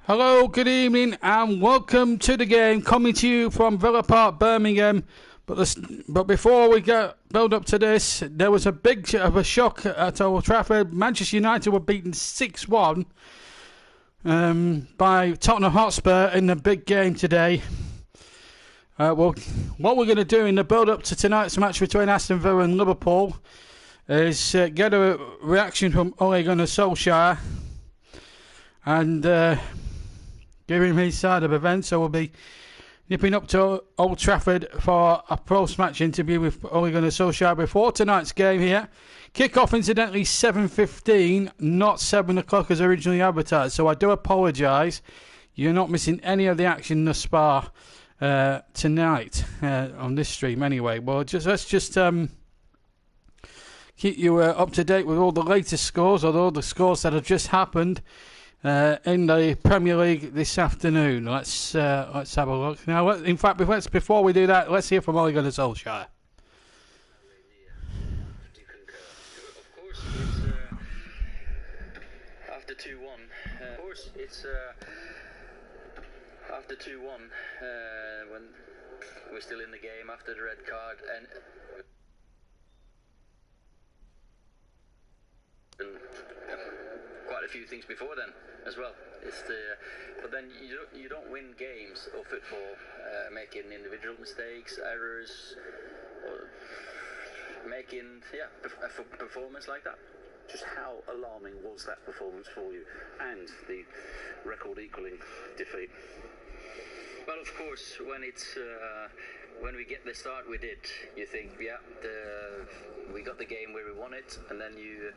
Hello, good evening, and welcome to the game, coming to you from Villa Park, Birmingham. But before we build up to this, there was a big of a shock at Old Trafford. Manchester United were beaten 6-1 by Tottenham Hotspur in the big game today. Well, what we're going to do in the build-up to tonight's match between Aston Villa and Liverpool is get a reaction from Ole Gunnar Solskjær and give him his side of events. So we'll be nipping up to Old Trafford for a post-match interview with Ole Gunnar Solskjær before tonight's game here. Kickoff, incidentally, 7:15, not 7 o'clock as originally advertised. So I do apologise. You're not missing any of the action thus far tonight on this stream anyway. Well, let's just keep you up to date with all the latest scores, or all the scores that have just happened in the Premier League this afternoon. Let's have a look. Now, in fact, before we do that, let's hear from Ole Gunnar Solskjær. Of course, it's after 2-1. After 2-1, when we're still in the game after the red card, and quite a few things before then as well. But then you don't win games of football making individual mistakes, errors, or making a performance like that. Just how alarming was that performance for you, and the record-equaling defeat? Well, of course, when we get the start we did, you think, we got the game where we want it, and then you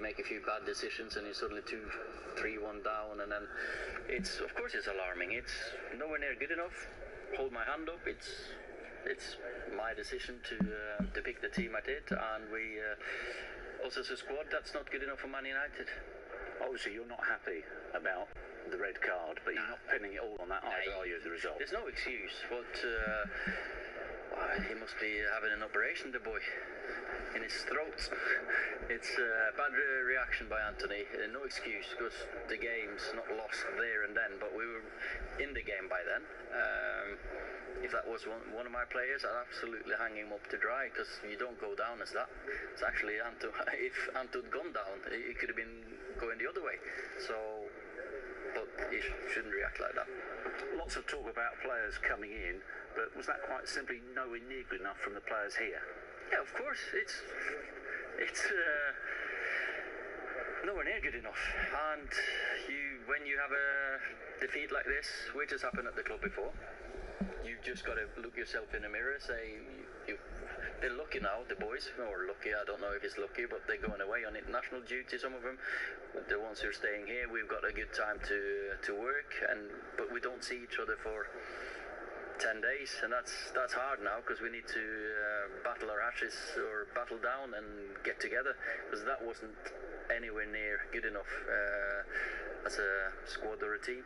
make a few bad decisions and you're suddenly 2-3-1 down, and then it's alarming. It's nowhere near good enough. Hold my hand up. It's my decision to pick the team I did, and we also as a squad, that's not good enough for Man United. Obviously, you're not happy about the red card, but you're not pinning it all on that either, are you, as a result? There's no excuse, but he must be having an operation, the boy, in his throat. It's a bad reaction by Anthony. No excuse, because the game's not lost there and then, but we were in the game by then. If that was one of my players, I'd absolutely hang him up to dry, because you don't go down as that. It's actually Anton. If Anton had gone down, it could have been going the other way. But he shouldn't react like that. Lots of talk about players coming in, but was that quite simply nowhere near good enough from the players here? Yeah, of course. It's nowhere near good enough. And when you have a defeat like this, which has happened at the club before, you've just got to look yourself in the mirror, say they're lucky now, the boys, or lucky, I don't know if it's lucky, but they're going away on international duty, some of them. The ones who are staying here, we've got a good time to work, but we don't see each other for 10 days, and that's hard now, because we need to battle our ashes, or battle down and get together, because that wasn't anywhere near good enough as a squad or a team.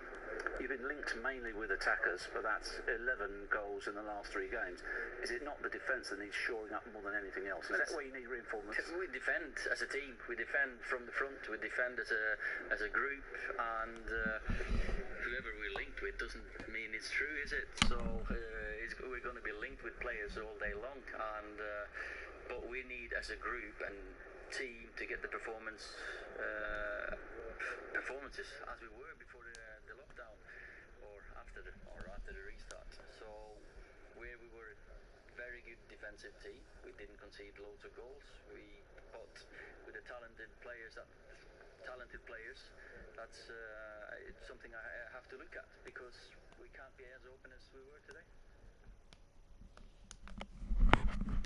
You've been linked mainly with attackers, but that's 11 goals in the last 3 games. Is it not the defence that needs shoring up more than anything else? Is that where you need reinforcements? We defend as a team. We defend from the front. We defend as a group, and whoever we're linked with doesn't mean it's true, is it? So we're going to be linked with players all day long, and but we need, as a group and team, to get the performances as we were before the lockdown, or after the restart. So where we were a very good defensive team, we didn't concede loads of goals. But with the talented players, that's it's something I have to look at, because we can't be as open as we were today.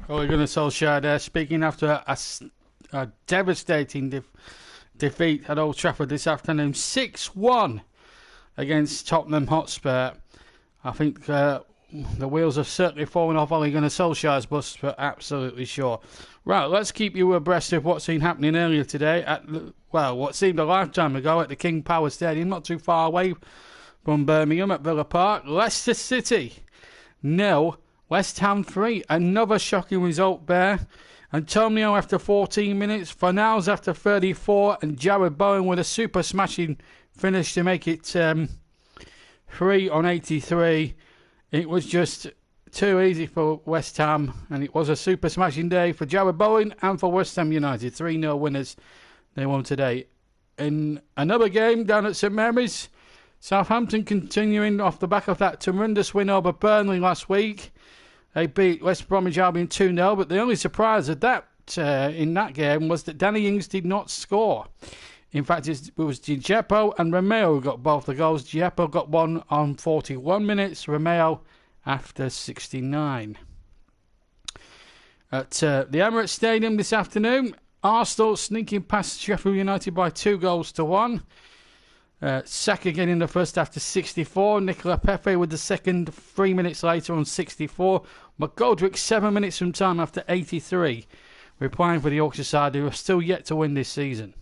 Ole Gunnar Solskjær there, speaking after a devastating defeat at Old Trafford this afternoon, 6-1 against Tottenham Hotspur. I think the wheels have certainly fallen off Ole Gunnar Solskjær's bus, for absolutely sure. Right, let's keep you abreast of what's been happening earlier today at, what seemed a lifetime ago at the King Power Stadium, not too far away from Birmingham at Villa Park. Leicester City 0, West Ham 3. Another shocking result there. Antonio after 14 minutes, Fornals after 34, and Jared Bowen with a super smashing finish to make it 3 on 83. It was just too easy for West Ham, and it was a super smashing day for Jared Bowen and for West Ham United. 3-0 winners they won today. In another game down at St Mary's, Southampton continuing off the back of that tremendous win over Burnley last week. They beat West Bromwich Albion 2-0, but the only surprise of that in that game was that Danny Ings did not score. In fact, it was Dzeko and Romeo who got both the goals. Dzeko got one on 41 minutes, Romeo after 69. At the Emirates Stadium this afternoon, Arsenal sneaking past Sheffield United by 2-1. Saka again in the first after 64. Nicola Pepe with the second 3 minutes later on 64. McGoldrick 7 minutes from time after 83. Replying for the Yorkshire side who are still yet to win this season.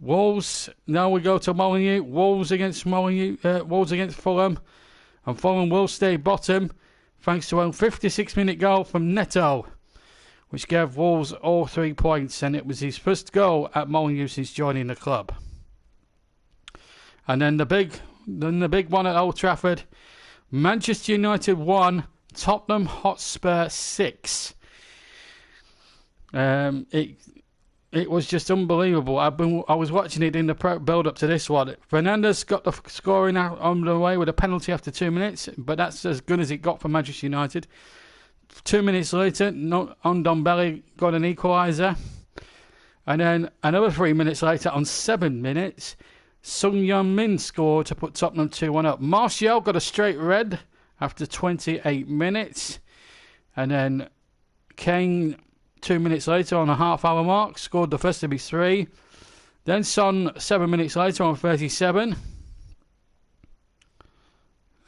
Wolves, now we go to Molineux. Wolves against Fulham. And Fulham will stay bottom thanks to a 56-minute goal from Neto, which gave Wolves all 3 points, and it was his first goal at Molineux since joining the club. And then the big one at Old Trafford, Manchester United 1, Tottenham Hotspur 6. It was just unbelievable. I was watching it in the build-up to this one. Fernandes got the scoring out on the way with a penalty after 2 minutes, but that's as good as it got for Manchester United. 2 minutes later, Ndombele got an equaliser. And then another 3 minutes later, on 7 minutes, Sung Min scored to put Tottenham 2-1 up. Martial got a straight red after 28 minutes. And then Kane, 2 minutes later on a half-hour mark, scored the first of his 3. Then Son, 7 minutes later on 37.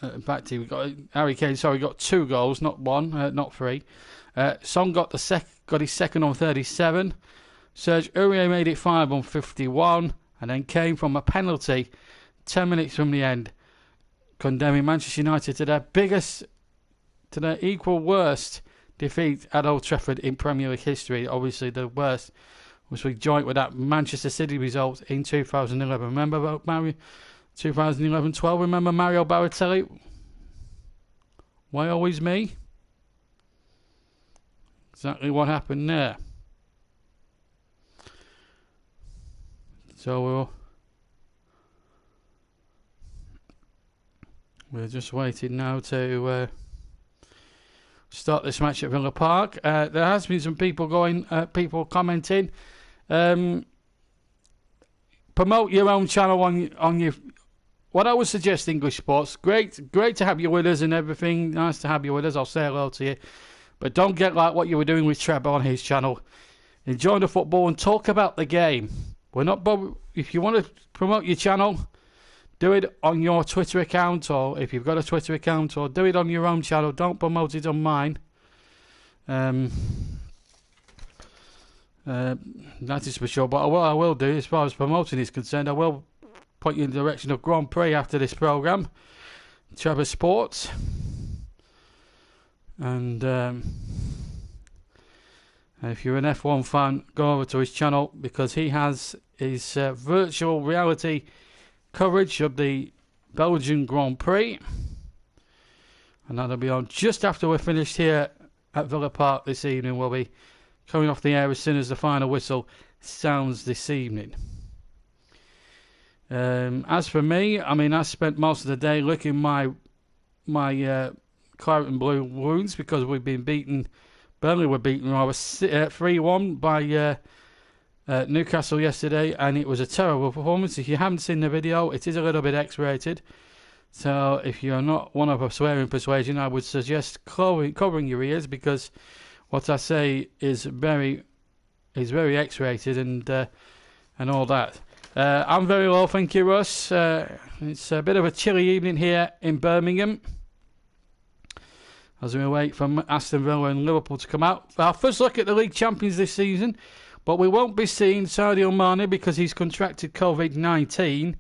In fact, Harry Kane, got 2 goals, not 1, not 3. Son got his second on 37. Serge Aurier made it 5 on 51. And then came from a penalty 10 minutes from the end, condemning Manchester United to their equal worst defeat at Old Trafford in Premier League history. Obviously, the worst was joint with that Manchester City result in 2011. Remember Mario? 2011-12. Remember Mario Balotelli? Why always me? Exactly what happened there. So we're just waiting now to start this match at Villa Park. There has been some people commenting. Promote your own channel on your. What I would suggest, English Sports, great to have you with us and everything. Nice to have you with us. I'll say hello to you, but don't get like what you were doing with Trevor on his channel. Enjoy the football and talk about the game. We're not bothered. If you want to promote your channel, do it on your Twitter account, or if you've got a Twitter account, or do it on your own channel. Don't promote it on mine. That is for sure. But what I will do, as far as promoting is concerned, I will point you in the direction of Grand Prix after this programme. Trevor Sports. And if you're an F1 fan, go over to his channel, because he has his virtual reality coverage of the Belgian Grand Prix. And that'll be on just after we're finished here at Villa Park this evening. We'll be coming off the air as soon as the final whistle sounds this evening. As for me, I spent most of the day licking my claret and blue wounds, because we've been beaten. Burnley were beaten 3-1 by Newcastle yesterday, and it was a terrible performance. If you haven't seen the video, it is a little bit X-rated. So if you're not one of a swearing persuasion, I would suggest covering your ears, because what I say is very X-rated and all that. I'm very well, thank you, Russ. It's a bit of a chilly evening here in Birmingham, as we wait for Aston Villa and Liverpool to come out. Our first look at the league champions this season, but we won't be seeing Sadio Mane because he's contracted COVID-19,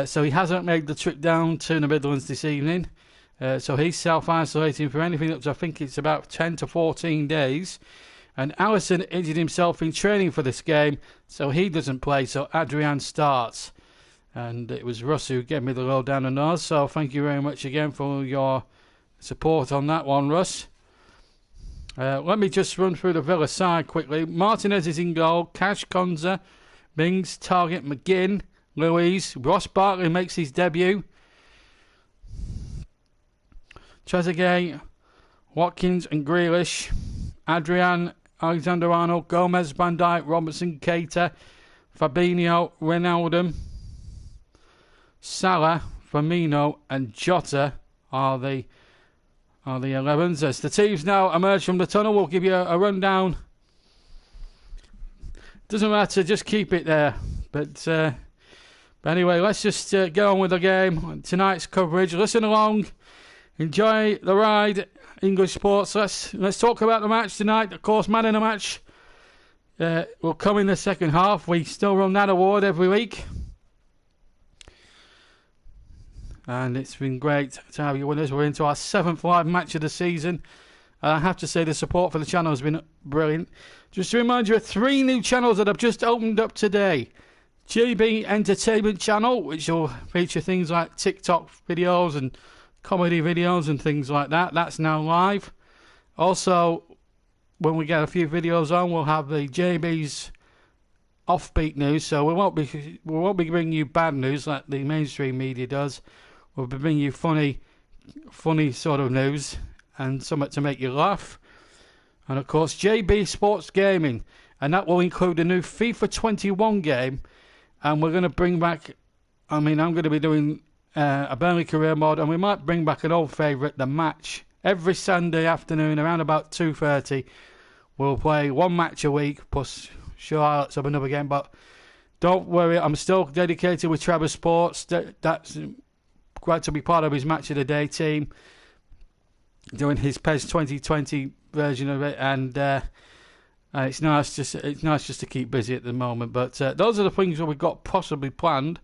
so he hasn't made the trip down to the Midlands this evening. So he's self-isolating for anything up to, I think it's about 10 to 14 days. And Alisson injured himself in training for this game, so he doesn't play, so Adrian starts. And it was Russ who gave me the lowdown on ours, so thank you very much again for your support on that one, Russ. Let me just run through the Villa side quickly. Martinez is in goal, Cash, Konza, Mings, Target, McGinn, Louise, Ross Barkley makes his debut. Trezeguet, Watkins and Grealish, Adrian, Alexander-Arnold, Gomez, Van Dijk, Robertson, Keita, Fabinho, Wijnaldum, Salah, Firmino and Jota are the 11s. As the teams now emerge from the tunnel, we'll give you a rundown. Doesn't matter, just keep it there. But anyway, let's just get on with the game. Tonight's coverage. Listen along, enjoy the ride. English sports. Let's talk about the match tonight. Of course, man in the match will come in the second half. We still run that award every week, and it's been great to have you with us. We're into our 7th live match of the season. I have to say the support for the channel has been brilliant. Just to remind you of 3 new channels that have just opened up today. GB Entertainment Channel, which will feature things like TikTok videos and comedy videos and things like that. That's now live. Also, when we get a few videos on, we'll have the JB's offbeat news. So we won't be bringing you bad news like the mainstream media does. We'll be bringing you funny sort of news and something to make you laugh. And of course, JB Sports Gaming, and that will include a new FIFA 21 game. And we're going to bring back. I'm going to be doing a Burnley career mode, and we might bring back an old favourite, The Match. Every Sunday afternoon around about 2:30 we'll play 1 match a week plus highlights of another game. But don't worry, I'm still dedicated with Trevor Sports. That's glad to be part of his match of the day team, doing his PES 2020 version of it, and it's nice just to keep busy at the moment. But those are the things that we've got possibly planned.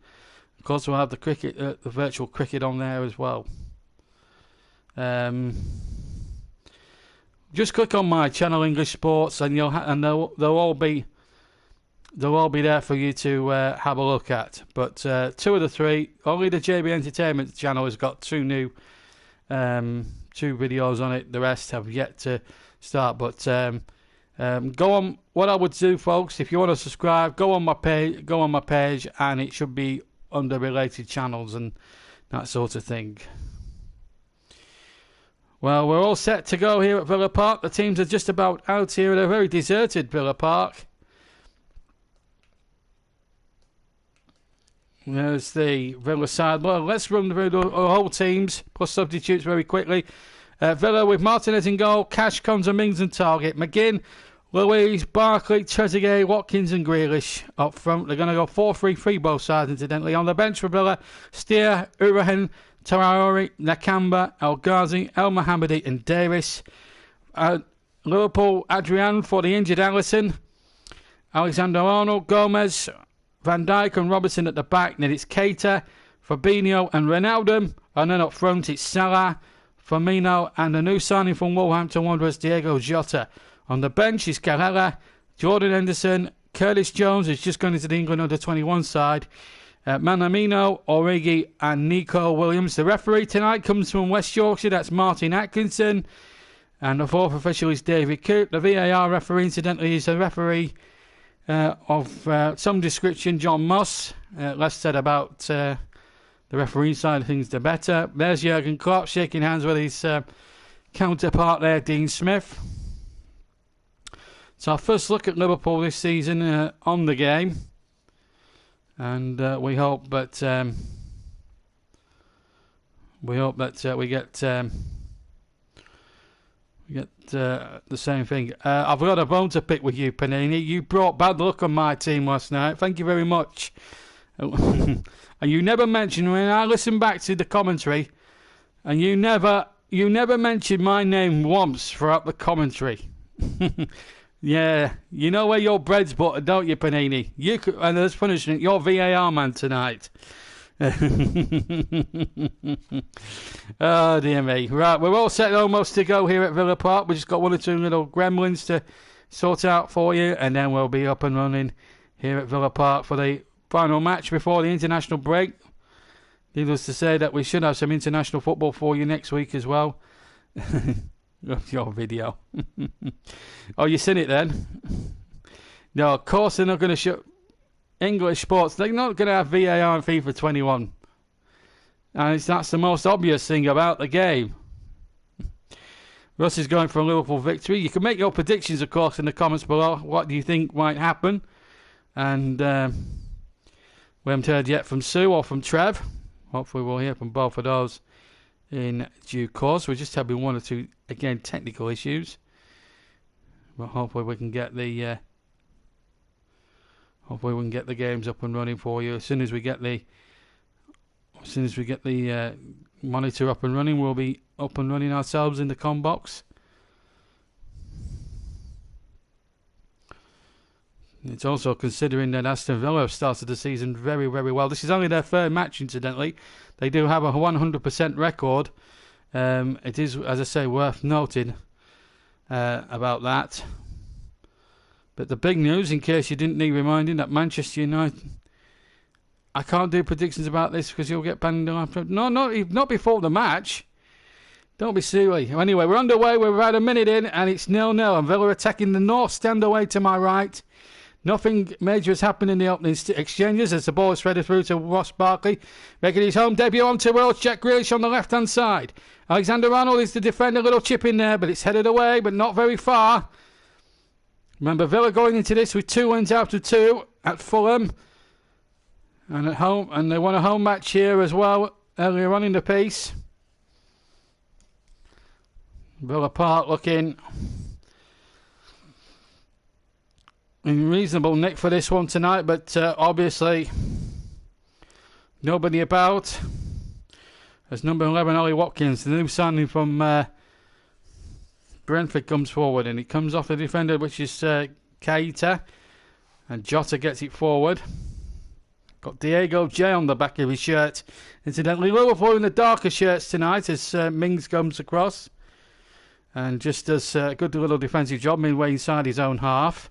Of course, we'll have the cricket, the virtual cricket on there as well. Just click on my channel, English Sports, and they'll all be there for you to have a look at. But 2 of the 3, only the JB Entertainment channel has got 2 new 2 videos on it. The rest have yet to start. But go on. What I would do, folks, if you want to subscribe, go on my page, and it should be under related channels and that sort of thing. Well, we're all set to go here at Villa Park. The teams are just about out here at a very deserted Villa Park. There's the Villa side. Well, let's run through the whole teams plus substitutes very quickly. Villa with Martinez in goal, Cash, Konza, Mings and Target, McGinn, Louise, Barkley, Trezeguet, Watkins and Grealish up front. They're going to go 4-3-3 both sides, incidentally. On the bench for Villa, Steer, Urahan, Traore, Nakamba, El Ghazi, El Mohammadi and Davis. Liverpool, Adrian for the injured Alisson, Alexander-Arnold, Gomez, Van Dijk and Robertson at the back. Then it's Keita, Fabinho and Wijnaldum. And then up front it's Salah, Firmino and the new signing from Wolverhampton Wanderers, Diego Jota. On the bench is Carrera, Jordan Henderson, Curtis Jones, who's just gone into the England under-21 side, Manamino, Origi and Nico Williams. The referee tonight comes from West Yorkshire, that's Martin Atkinson. And the 4th official is David Coote. The VAR referee, incidentally, is a referee of some description, John Moss. Less said about the referee side of things, the better. There's Jurgen Klopp shaking hands with his counterpart there, Dean Smith. So our first look at Liverpool this season on the game, and we hope that we get the same thing. I've got a bone to pick with you, Panini. You brought bad luck on my team last night. Thank you very much. And you never mentioned, when I listened back to the commentary, and you never mentioned my name once throughout the commentary. Yeah, you know where your bread's buttered, don't you, Panini? And there's punishment. You're VAR man tonight. Oh dear me. Right, we're all set almost to go here at Villa Park. We've just got 1 or 2 little gremlins to sort out for you, and then we'll be up and running here at Villa Park for the final match before the international break. Needless to say that we should have some international football for you next week as well. Your video. Oh, you seen it then? No, of course they're not going to show English sports. They're not going to have VAR in FIFA 21. And that's the most obvious thing about the game. Russ is going for a Liverpool victory. You can make your predictions, of course, in the comments below. What do you think might happen? And we haven't heard yet from Sue or from Trev. Hopefully we'll hear from both of those in due course. We're just having one or two, again, technical issues. But hopefully we can get the games up and running for you. As soon as we get the monitor up and running, we'll be up and running ourselves in the com box. It's also considering that Aston Villa have started the season very, very well. This is only their third match, incidentally. They do have a 100% record. It is, as I say, worth noting about that. But the big news, in case you didn't need reminding, that Manchester United... I can't do predictions about this because you'll get banned after. No, not before the match. Don't be silly. Anyway, we're underway. We're about a minute in, and it's 0-0. And Villa attacking the north stand away to my right. Nothing major has happened in the opening exchanges as the ball is threaded through to Ross Barkley, making his home debut onto World. Jack Grealish on the left-hand side. Alexander-Arnold is the defender. A little chip in there, but it's headed away, but not very far. Remember, Villa going into this with 2 wins out of 2 at Fulham. And at home, and they won a home match here as well earlier on in the piece. Villa Park looking in reasonable nick for this one tonight, but obviously nobody about. As number 11, Ollie Watkins, the new signing from Brentford, comes forward, and it comes off the defender, which is Keita, and Jota gets it forward. Got Diego J on the back of his shirt. Incidentally, Liverpool in the darker shirts tonight as Mings comes across. And just does a good little defensive job midway inside his own half.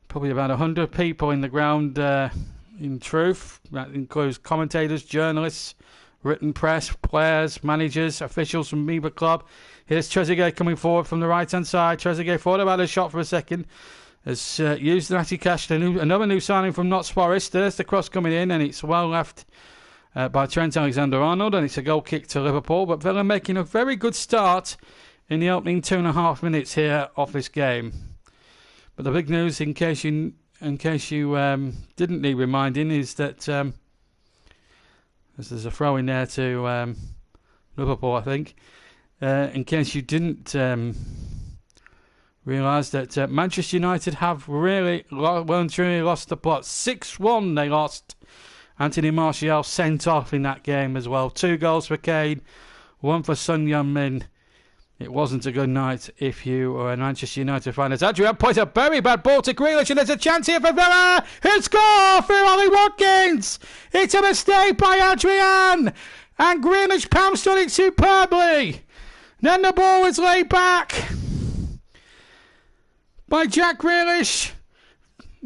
Probably about 100 people in the ground in truth. That includes commentators, journalists, written press, players, managers, officials from either club. Here's Trezeguet coming forward from the right-hand side. Trezeguet thought about a shot for a second. Has used Natty Cash, another new signing from Notts Forest. There's the cross coming in, and it's well left by Trent Alexander-Arnold, and it's a goal kick to Liverpool. But Villa making a very good start in the opening 2.5 minutes here of this game. But the big news, in case you didn't need reminding, is that there's a throw in there to Liverpool, I think. In case you didn't realise that Manchester United have really truly lost the plot. 6-1 they lost. Anthony Martial sent off in that game as well. 2 goals for Kane, 1 for Son Heung-min. It wasn't a good night if you are a Manchester United fan. As Adrian plays a very bad ball to Grealish, and there's a chance here for Villa. Who score for Ollie Watkins? It's a mistake by Adrian, and Grealish pounced on it superbly. Then the ball was laid back by Jack Grealish.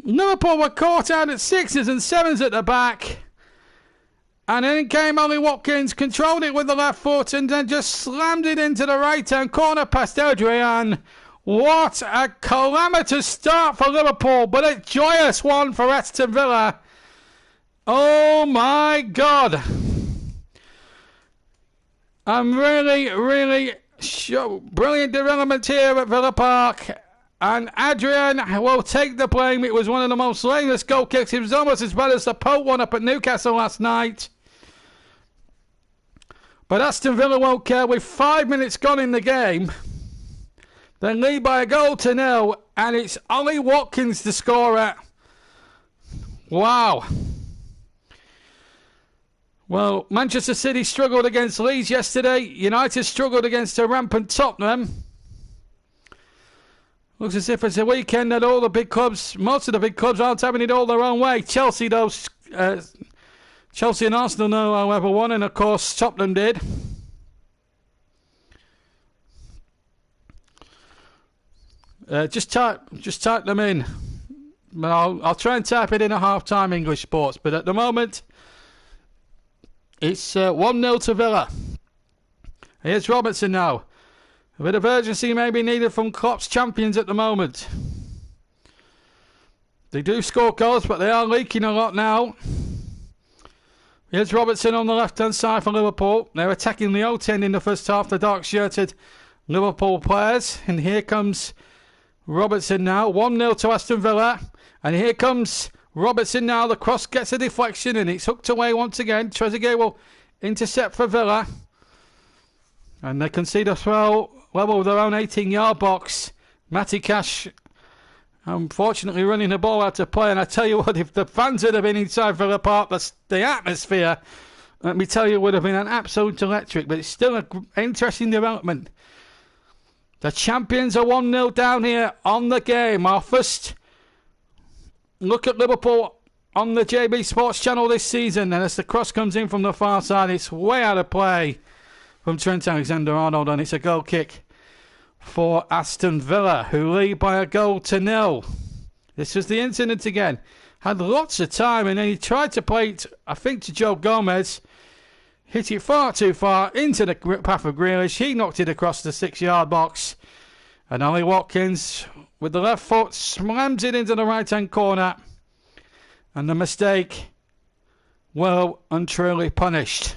Liverpool were caught out at 6s and 7s at the back. And in came Ollie Watkins, controlled it with the left foot and then just slammed it into the right-hand corner past Adrian. What a calamitous start for Liverpool, but a joyous one for Aston Villa. Oh my God. I'm really brilliant development here at Villa Park. And Adrian will take the blame. It was one of the most latest goal kicks. It was almost as bad as the Pope one up at Newcastle last night. But Aston Villa won't care. With 5 minutes gone in the game, they lead by a goal to 0. And it's Ollie Watkins the scorer. Wow. Well, Manchester City struggled against Leeds yesterday. United struggled against a rampant Tottenham. Looks as if it's a weekend that all the big clubs, most of the big clubs, aren't having it all their own way. Chelsea, though, Chelsea and Arsenal, no, however, won, and of course Tottenham did. Just type them in. I'll try and type it in at half-time, English Sports. But at the moment, it's 1-0 to Villa. Here's Robertson now. A bit of urgency may be needed from Klopp's champions at the moment. They do score goals, but they are leaking a lot now. Here's Robertson on the left-hand side for Liverpool. They're attacking the old end in the first half, the dark-shirted Liverpool players. And here comes Robertson now. 1-0 to Aston Villa. And here comes Robertson now. The cross gets a deflection and it's hooked away once again. Trezeguet will intercept for Villa. And they concede a throw level with their own 18-yard box. Matty Cash, unfortunately, running the ball out of play. And I tell you what, if the fans had been inside Villa Park, the atmosphere, let me tell you, would have been an absolute electric. But it's still an interesting development. The champions are 1-0 down here on the game. Our first look at Liverpool on the JB Sports channel this season. And as the cross comes in from the far side, it's way out of play from Trent Alexander-Arnold. And it's a goal kick for Aston Villa, who lead by 1-0. This was the incident again. Had lots of time, and then he tried to play it, I think, to Joe Gomez. Hit it far too far into the path of Grealish. He knocked it across the 6-yard box. And Ollie Watkins, with the left foot, slams it into the right-hand corner. And the mistake, well and truly punished.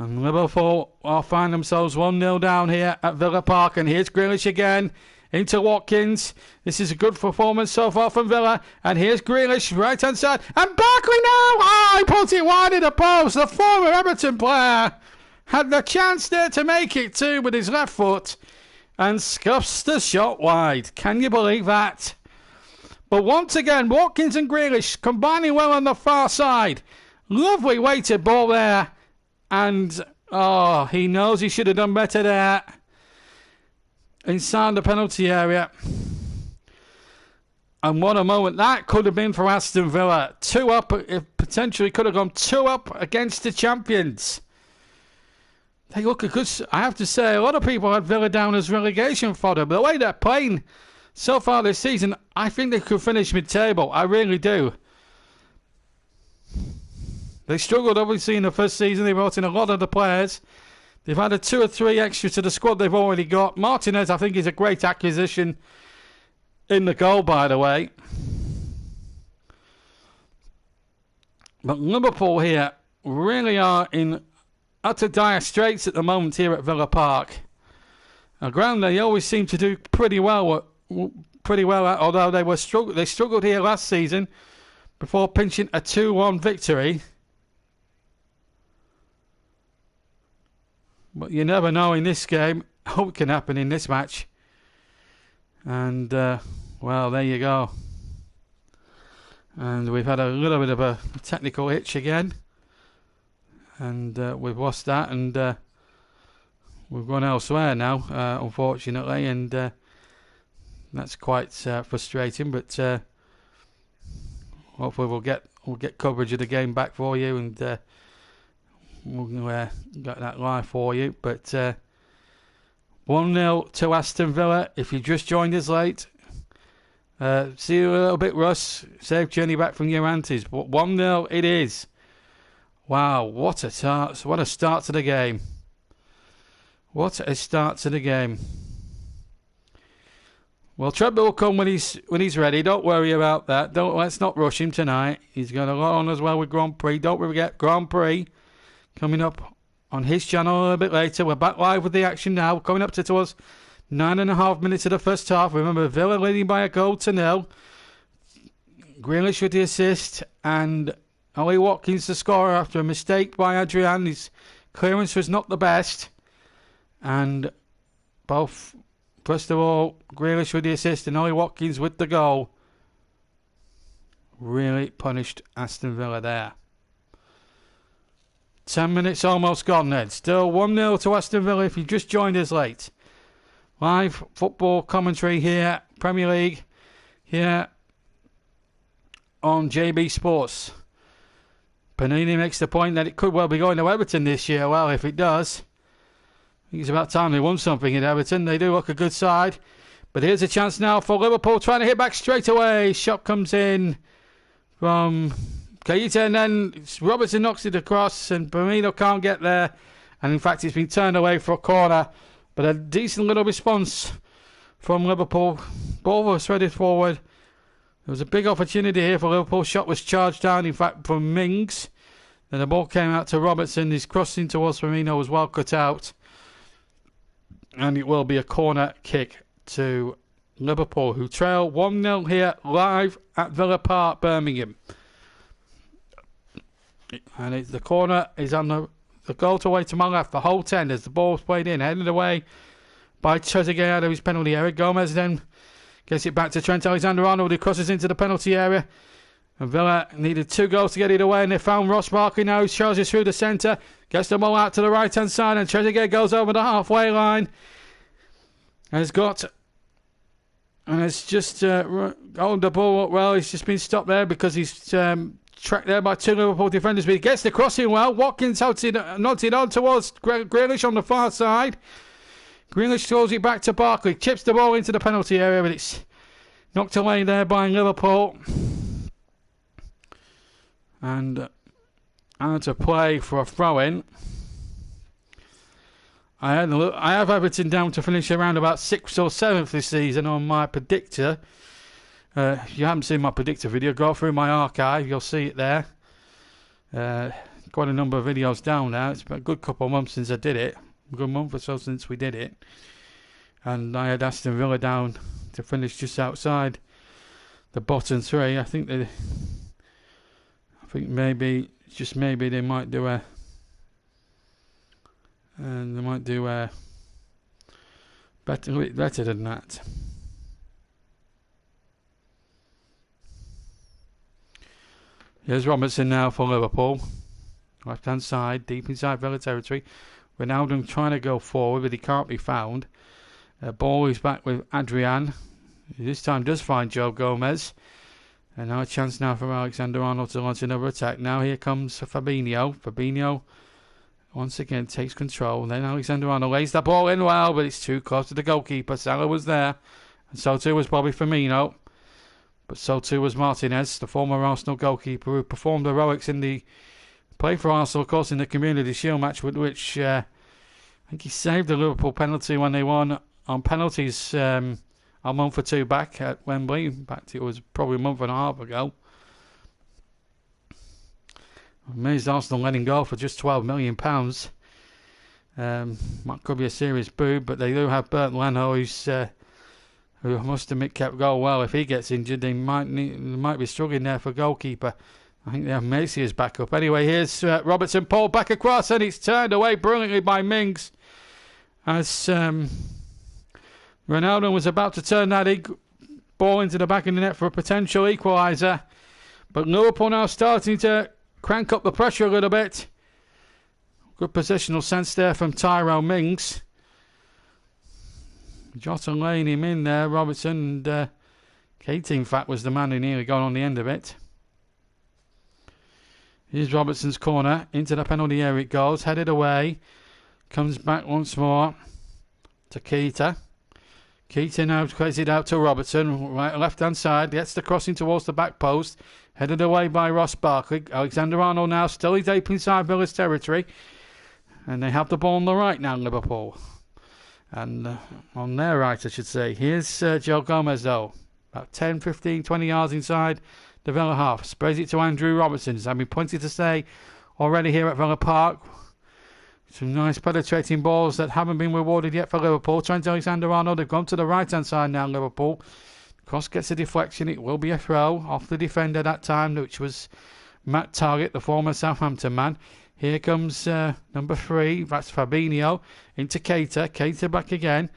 And Liverpool will find themselves 1-0 down here at Villa Park. And here's Grealish again into Watkins. This is a good performance so far from Villa. And here's Grealish, right-hand side. And Barkley now! Oh, he puts it wide of the post. The former Everton player had the chance there to make it too with his left foot. And scuffs the shot wide. Can you believe that? But once again, Watkins and Grealish combining well on the far side. Lovely weighted ball there. And, he knows he should have done better there. Inside the penalty area. And what a moment that could have been for Aston Villa. 2 up, it potentially could have gone 2 up against the champions. They look a good, I have to say, a lot of people had Villa down as relegation fodder. But the way they're playing so far this season, I think they could finish mid-table. I really do. They struggled, obviously, in the first season. They brought in a lot of the players. They've added 2 or 3 extra to the squad they've already got. Martinez, I think, is a great acquisition in the goal, by the way. But Liverpool here really are in utter dire straits at the moment here at Villa Park. A ground they always seem to do pretty well at, although they struggled here last season before pinching a 2-1 victory. But you never know in this game. What can happen in this match. And, well, there you go. And we've had a little bit of a technical hitch again. And we've lost that. And we've gone elsewhere now, unfortunately. And that's quite frustrating. But hopefully we'll get coverage of the game back for you. And we'll get that live for you. But 1-0 to Aston Villa. If you just joined us late, see you a little bit, Russ. Safe journey back from your aunties. But 1-0 it is. Wow, what a start to the game. What a start to the game. Well, Treadwell will come when he's ready. Don't worry about that. Let's not rush him tonight. He's got a lot on as well with Grand Prix. Don't forget Grand Prix coming up on his channel a little bit later. We're back live with the action now. Coming up to us 9.5 minutes of the first half. Remember, Villa leading by 1-0. Grealish with the assist and Ollie Watkins the scorer after a mistake by Adrian. His clearance was not the best. And both, first of all, Grealish with the assist and Ollie Watkins with the goal really punished Aston Villa there. 10 minutes almost gone then. Still 1-0 to Aston Villa if you just joined us late. Live football commentary here, Premier League, here on JB Sports. Panini makes the point that it could well be going to Everton this year. Well, if it does, think it's about time they won something at Everton. They do look a good side. But here's a chance now for Liverpool, trying to hit back straight away. Shot comes in from Keita, and then Robertson knocks it across, and Firmino can't get there. And in fact, it's been turned away for a corner. But a decent little response from Liverpool. Ball was threaded forward. There was a big opportunity here for Liverpool. Shot was charged down, in fact, from Mings. Then the ball came out to Robertson. His crossing towards Firmino was well cut out. And it will be a corner kick to Liverpool, who trail 1-0 here live at Villa Park, Birmingham. And the corner is on the goal away to my left, the whole 10 as the ball's played in, headed away by Trezeguet out of his penalty area. Gomez then gets it back to Trent Alexander-Arnold, who crosses into the penalty area. And Villa needed 2 goals to get it away, and they found Ross Barkley now, who charges through the centre, gets the ball out to the right-hand side, and Trezeguet goes over the halfway line. And it's just holding the ball up well. He's just been stopped there because he's tracked there by 2 Liverpool defenders. But he gets the crossing well. Watkins nods it on towards Grealish on the far side. Grealish throws it back to Barkley. Chips the ball into the penalty area, but it's knocked away there by Liverpool. And out of play for a throw-in. I have Everton down to finish around about 6th or 7th this season on my predictor. If you haven't seen my predictor video, go through my archive. You'll see it there. Quite a number of videos down now. It's been a good couple of months since I did it. A good month or so since we did it. And I had Aston Villa down to finish just outside the bottom 3. I think maybe, just maybe, they might do a... And they might do better than that. Here's Robertson now for Liverpool. Left hand side, deep inside Villa territory. Ronaldo trying to go forward, but he can't be found. Ball is back with Adrian. This time does find Joe Gomez. And now a chance now for Alexander-Arnold to launch another attack. Now here comes Fabinho. Fabinho once again takes control. Then Alexander-Arnold lays the ball in well, but it's too close to the goalkeeper. Salah was there, and so too was Bobby Firmino. But so too was Martinez, the former Arsenal goalkeeper who performed heroics in the play for Arsenal, of course, in the Community Shield match, with which I think he saved the Liverpool penalty when they won on penalties a month or 2 back at Wembley. In fact, it was probably a month and a half ago. Amazed Arsenal letting go for just £12 million. That could be a serious boo, but they do have Bert Leno, who must admit kept goal well. If he gets injured, they might be struggling there for goalkeeper. I think they have Macy as backup. Anyway, here's Robertson, pulled back across, and it's turned away brilliantly by Mings. As Ronaldo was about to turn that ball into the back of the net for a potential equaliser. But Liverpool now starting to crank up the pressure a little bit. Good positional sense there from Tyrone Mings. Jota laying him in there, Robertson, and Keita, in fact, was the man who nearly got on the end of it. Here's Robertson's corner. Into the penalty area it goes. Headed away. Comes back once more to Keita. Keita now plays it out to Robertson. Right, left-hand side. Gets the crossing towards the back post. Headed away by Ross Barkley. Alexander-Arnold now still deep inside Villa's territory. And they have the ball on the right now, Liverpool. And on their right, I should say. Here's Joe Gomez, though. About 10, 15, 20 yards inside the Villa half. Sprays it to Andrew Robertson. As I've been pointed to say already here at Villa Park. Some nice penetrating balls that haven't been rewarded yet for Liverpool. Trent Alexander-Arnold, they've gone to the right-hand side now, Liverpool. Cross gets a deflection. It will be a throw off the defender that time, which was Matt Targett, the former Southampton man. Here comes number 3. That's Fabinho. Into Keita. Keita back again.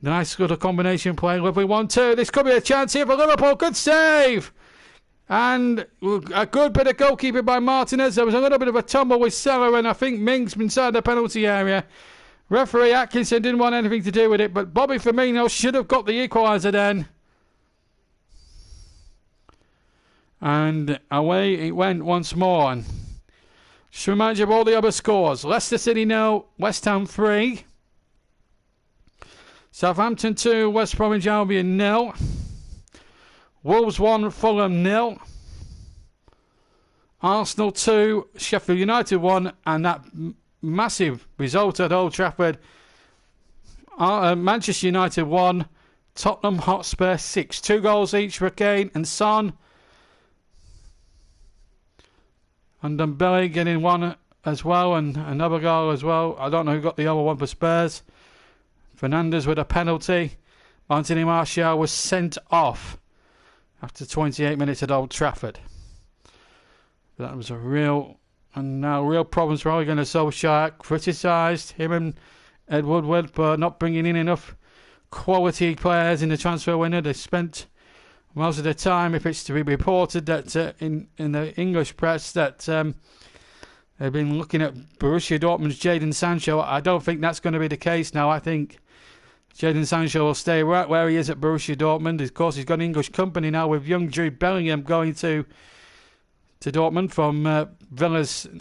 Nice little combination play. Lovely 1-2. This could be a chance here for Liverpool. Good save. And a good bit of goalkeeping by Martinez. There was a little bit of a tumble with Salah, and I think Mings inside the penalty area. Referee Atkinson didn't want anything to do with it, but Bobby Firmino should have got the equaliser then. And away it went once more. And just remind you of all the other scores. Leicester City 0, West Ham 3. Southampton 2, West Bromwich Albion 0. Wolves 1, Fulham 0. Arsenal 2, Sheffield United 1, and that massive result at Old Trafford. Manchester United 1, Tottenham Hotspur 6. 2 goals each for Kane and Son. And Dembele getting one as well, and another goal as well. I don't know who got the other one for Spurs. Fernandes with a penalty. Anthony Martial was sent off after 28 minutes at Old Trafford. That was a real problems for Ole Gunnar Solskjær. Criticised him and Ed Woodward for not bringing in enough quality players in the transfer window. They spent most of the time, if it's to be reported that in the English press that they've been looking at Borussia Dortmund's Jadon Sancho. I don't think that's going to be the case now. I think Jadon Sancho will stay right where he is at Borussia Dortmund. Of course, he's got English company now with young Jude Bellingham going to Dortmund from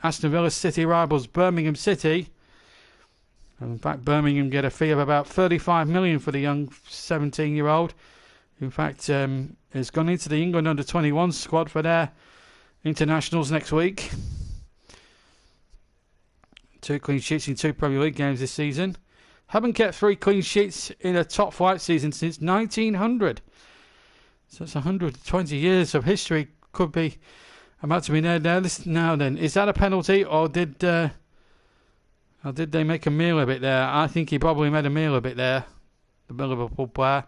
Aston Villa's city rivals Birmingham City. And in fact, Birmingham get a fee of about 35 million for the young 17-year-old. In fact, has gone into the England under-21 squad for their internationals next week. 2 clean sheets in 2 Premier League games this season. Haven't kept 3 clean sheets in a top flight season since 1900. So it's 120 years of history could be about to be nailed down. Now then, is that a penalty, or did they make a meal of it there? I think he probably made a meal of it there, the Liverpool player.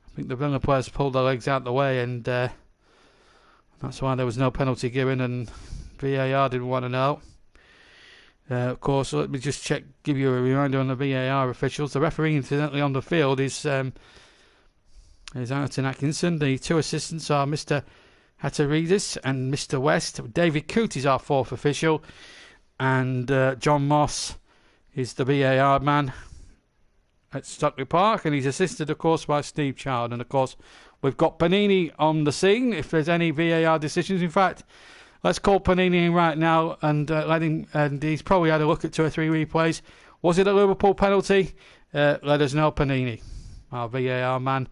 I think the Villa players pulled their legs out the way, and that's why there was no penalty given, and VAR didn't want to know. Of course, let me just give you a reminder on the VAR officials. The referee, incidentally, on the field is Ayrton Atkinson. The 2 assistants are Mr. Hatteridis and Mr. West. David Coote is our 4th official, and John Moss is the VAR man at Stockley Park, and he's assisted, of course, by Steve Child. And of course, we've got Panini on the scene if there's any VAR decisions. In fact, let's call Panini in right now and let him. And he's probably had a look at 2 or 3 replays. Was it a Liverpool penalty? Let us know, Panini, our VAR man.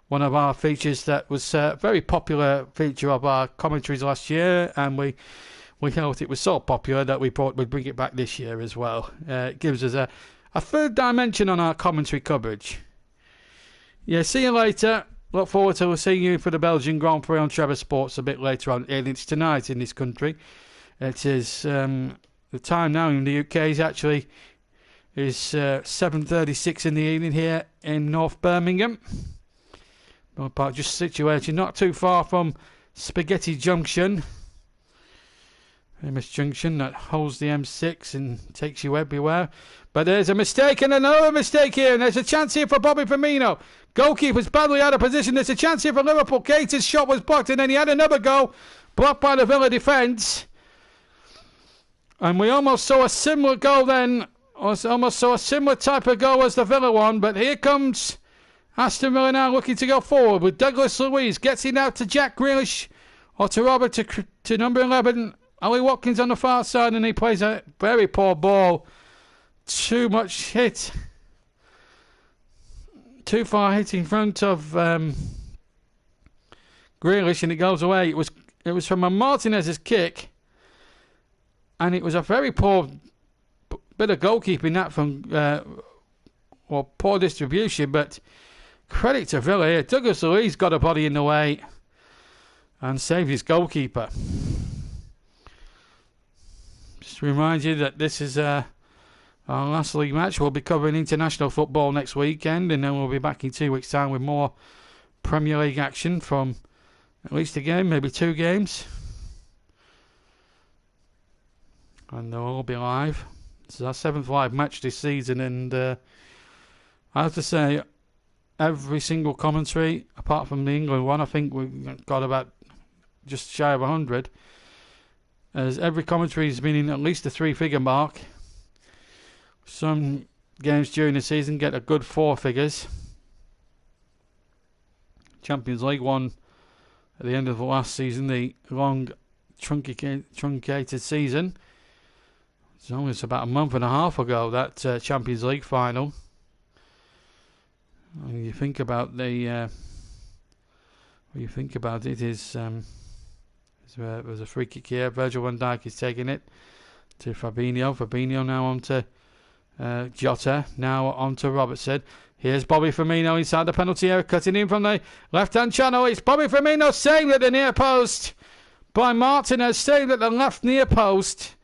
One of our features that was a very popular feature of our commentaries last year, and we felt it was so popular that we thought we'd bring it back this year as well. It gives us a third dimension on our commentary coverage. Yeah, see you later. Look forward to seeing you for the Belgian Grand Prix on Trevor Sports a bit later on. And it's tonight in this country. It is the time now in the UK is 7:36 in the evening here in North Birmingham. Park, just situated not too far from Spaghetti Junction. Famous junction that holds the M6 and takes you everywhere. But there's a mistake and another mistake here, and there's a chance here for Bobby Firmino. Goalkeeper's badly out of position. There's a chance here for Liverpool. Keita's shot was blocked, and then he had another goal blocked by the Villa defence. And we almost saw a similar goal then. Almost saw a similar type of goal as the Villa one. But here comes Aston Villa now looking to go forward with Douglas Luiz. Gets it out to Jack Grealish or to Robert to number 11. Ollie Watkins on the far side, and he plays a very poor ball. Too much hit. Too far hit in front of Grealish, and it goes away. It was from a Martinez's kick, and it was a very poor bit of goalkeeping that from poor distribution, but credit to Villa here. Douglas Luiz got a body in the way and saved his goalkeeper. Just to remind you that this is our last league match. We'll be covering international football next weekend, and then we'll be back in 2 weeks' time with more Premier League action from at least a game, maybe 2 games. And they'll all be live. This is our 7th live match this season, and I have to say, every single commentary, apart from the England one, I think we've got about just shy of 100. As every commentary has been in at least a 3-figure mark. Some games during the season get a good 4 figures. Champions League won at the end of the last season, the long truncated season. It's only about a month and a half ago, that Champions League final. When you think about it, there's a free kick here. Virgil van Dijk is taking it to Fabinho. Fabinho now on to Jota. Now on to Robertson. Here's Bobby Firmino inside the penalty area, cutting in from the left-hand channel. It's Bobby Firmino saved at the near post by Martinez, saved at the left near post.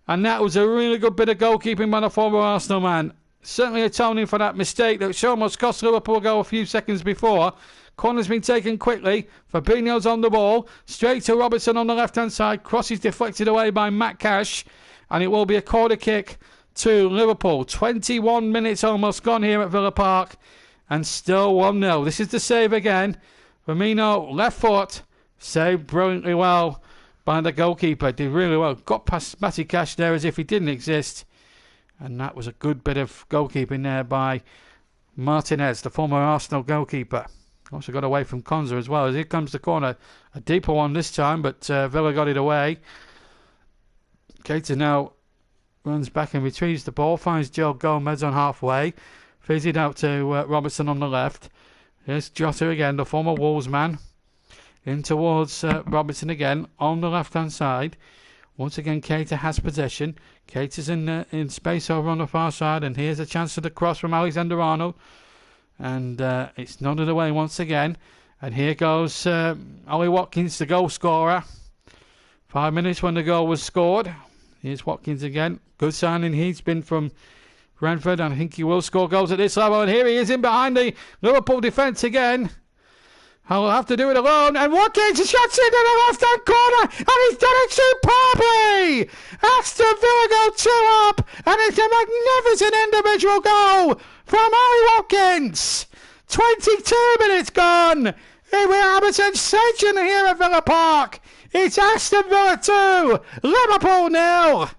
And that was a really good bit of goalkeeping by the former Arsenal man. Certainly atoning for that mistake that almost cost Liverpool a goal a few seconds before. Corner's been taken quickly. Fabinho's on the ball. Straight to Robertson on the left-hand side. Cross is deflected away by Matt Cash. And it will be a corner kick to Liverpool. 21 minutes almost gone here at Villa Park. And still 1-0. This is the save again. Firmino, left foot. Saved brilliantly well by the goalkeeper. Did really well. Got past Matty Cash there as if he didn't exist. And that was a good bit of goalkeeping there by Martinez, the former Arsenal goalkeeper. Also got away from Konza as well. As here comes the corner. A deeper one this time, but Villa got it away. Keita now runs back and retrieves the ball. Finds Joe Gomez on halfway. Feeds it out to Robertson on the left. Here's Jota again, the former Wolves man. In towards Robertson again on the left-hand side. Once again, Keita has possession. Keita's in space over on the far side. And here's a chance for the cross from Alexander-Arnold. And it's nodded away once again. And here goes Ollie Watkins, the goal scorer. 5 minutes when the goal was scored. Here's Watkins again. Good signing he's been from Brentford. And I think he will score goals at this level. And here he is in behind the Liverpool defence again. I'll have to do it alone. And Watkins shots into the left-hand corner. And he's done it superbly. Aston Villa go 2 up. And it's a magnificent individual goal from Ollie Watkins. 22 minutes gone. Here we have a sensation here at Villa Park. It's Aston Villa 2, Liverpool 0.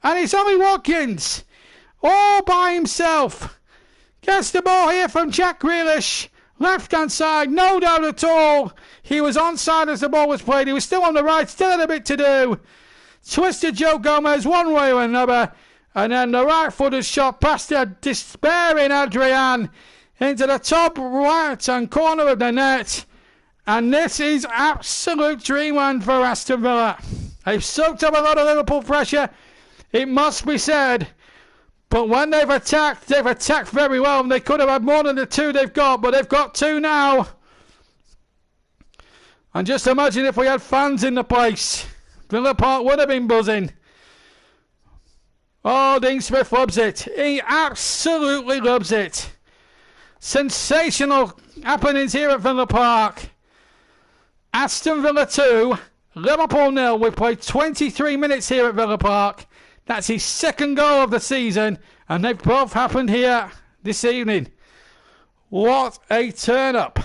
And it's Ollie Watkins all by himself. Gets the ball here from Jack Grealish. Left-hand side, no doubt at all. He was onside as the ball was played. He was still on the right, still had a bit to do. Twisted Joe Gomez one way or another. And then the right-footed shot past the despairing Adrian into the top right-hand corner of the net. And this is absolute dreamland for Aston Villa. They've soaked up a lot of Liverpool pressure, it must be said. But when they've attacked very well. And they could have had more than the 2 they've got. But they've got 2 now. And just imagine if we had fans in the place. Villa Park would have been buzzing. Oh, Dean Smith loves it. He absolutely loves it. Sensational happenings here at Villa Park. Aston Villa 2, Liverpool 0. We've played 23 minutes here at Villa Park. That's his 2nd goal of the season. And they've both happened here this evening. What a turn-up.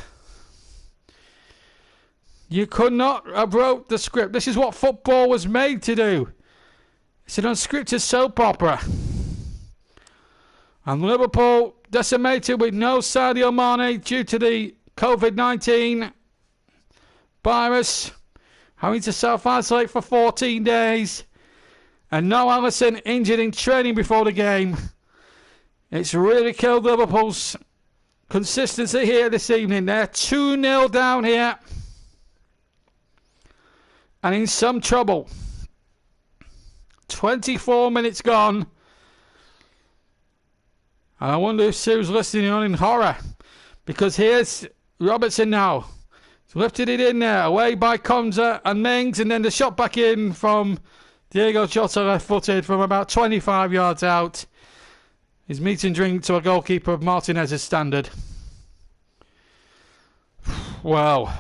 You could not have wrote the script. This is what football was made to do. It's an unscripted soap opera. And Liverpool decimated with no Sadio Mane due to the COVID-19 virus. Having to self-isolate for 14 days. And no Alisson injured in training before the game. It's really killed Liverpool's consistency here this evening. They're 2-0 down here. And in some trouble. 24 minutes gone. And I wonder if Sue's listening on in horror. Because here's Robertson now. He's lifted it in there. Away by Konza and Mings. And then the shot back in from Diego Jota, left-footed from about 25 yards out. His meat and drink to a goalkeeper of Martinez's standard. Well,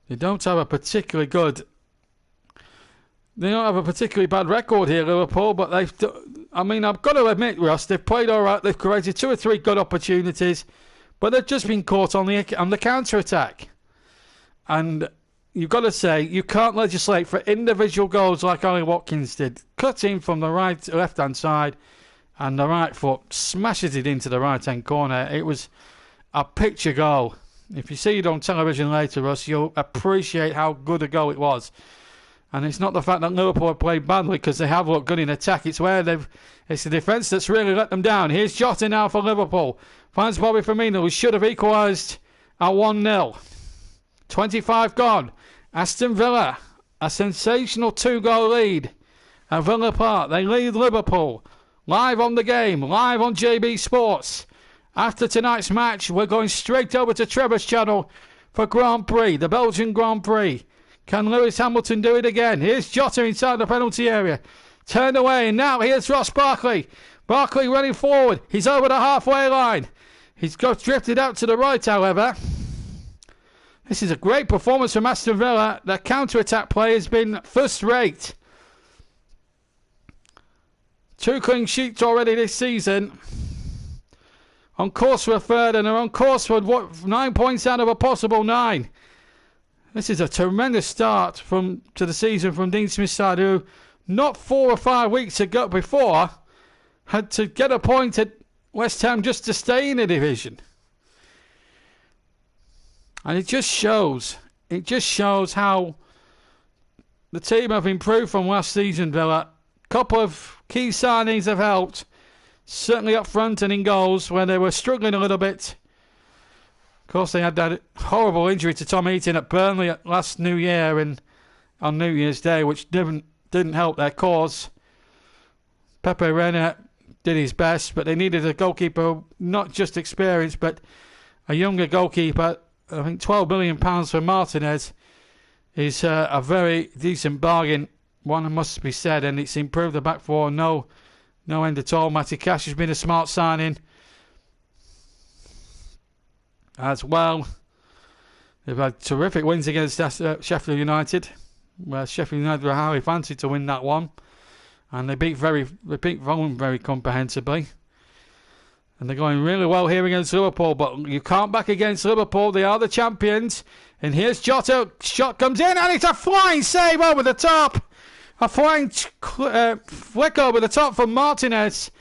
they don't have a particularly bad record here, Liverpool, but I've got to admit, Ross, they've played all right. They've created 2 or 3 good opportunities, but they've just been caught on the counter-attack. And you've got to say, you can't legislate for individual goals like Ollie Watkins did. Cut in from the left-hand side, and the right foot smashes it into the right-hand corner. It was a picture goal. If you see it on television later, Russ, you'll appreciate how good a goal it was. And it's not the fact that Liverpool have played badly, because they have looked good in attack. It's the defence that's really let them down. Here's Jota now for Liverpool. Finds Bobby Firmino, who should have equalised at 1-0. 25 gone. Aston Villa, a sensational 2-goal lead at Villa Park. They lead Liverpool. Live on the game, live on JB Sports. After tonight's match, we're going straight over to Trevor's channel for Grand Prix, the Belgian Grand Prix. Can Lewis Hamilton do it again? Here's Jota inside the penalty area. Turned away, and now here's Ross Barkley. Barkley running forward. He's over the halfway line. He's got drifted out to the right, however. This is a great performance from Aston Villa. Their counter-attack play has been first-rate. 2 clean sheets already this season. On course for a third, and they're on course for 9 points out of a possible 9. This is a tremendous start to the season from Dean Smith's side, who not 4 or 5 weeks ago before had to get a point at West Ham just to stay in the division. And it just shows how the team have improved from last season, Villa. A couple of key signings have helped, certainly up front and in goals where they were struggling a little bit. Of course, they had that horrible injury to Tom Heaton at Burnley last New Year and on New Year's Day, which didn't help their cause. Pepe Reina did his best, but they needed a goalkeeper, not just experienced, but a younger goalkeeper. I think £12 million for Martinez is a very decent bargain, one must be said, and it's improved the back four. No end at all. Matty Cash has been a smart signing as well. They've had terrific wins against Sheffield United, where Sheffield United were highly fancied to win that one, and they beat Fulham very comprehensively. And they're going really well here against Liverpool, but you can't back against Liverpool. They are the champions. And here's Jota. Shot comes in, and it's a flying save over the top. A flying flick over the top from Martinez.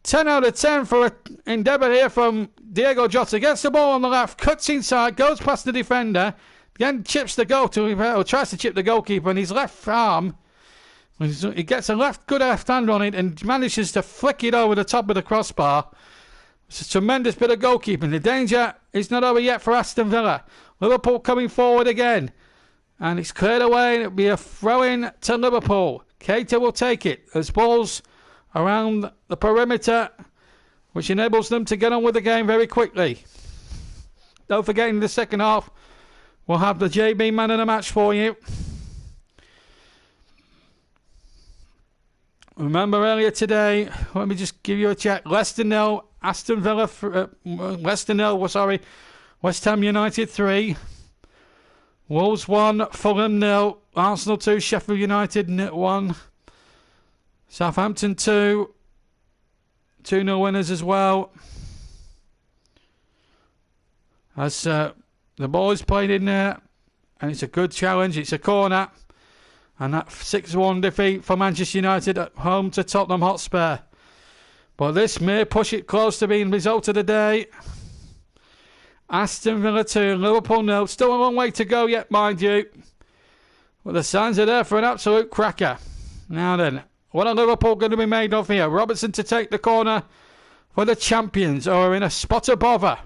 10 out of 10 for an endeavour here from Diego Jota. Gets the ball on the left, cuts inside, goes past the defender. Again, chips the goal tries to chip the goalkeeper, and his left arm, he gets a good left hand on it and manages to flick it over the top of the crossbar. It's a tremendous bit of goalkeeping. The danger is not over yet for Aston Villa. Liverpool coming forward again. And it's cleared away, and it'll be a throw-in to Liverpool. Keita will take it. There's balls around the perimeter, which enables them to get on with the game very quickly. Don't forget, in the second half, we'll have the JB man of the match for you. Remember earlier today, let me just give you a check. Leicester 0, West Ham United 3. Wolves 1, Fulham 0, Arsenal 2, Sheffield United 1. Southampton 2, 2-0 winners as well. As the ball is played in there, and it's a good challenge, it's a corner. And that 6-1 defeat for Manchester United at home to Tottenham Hotspur. But this may push it close to being the result of the day. Aston Villa 2, Liverpool 0. Still a long way to go yet, mind you. But the signs are there for an absolute cracker. Now then, what are Liverpool going to be made of here? Robertson to take the corner for the champions, or in a spot of bother.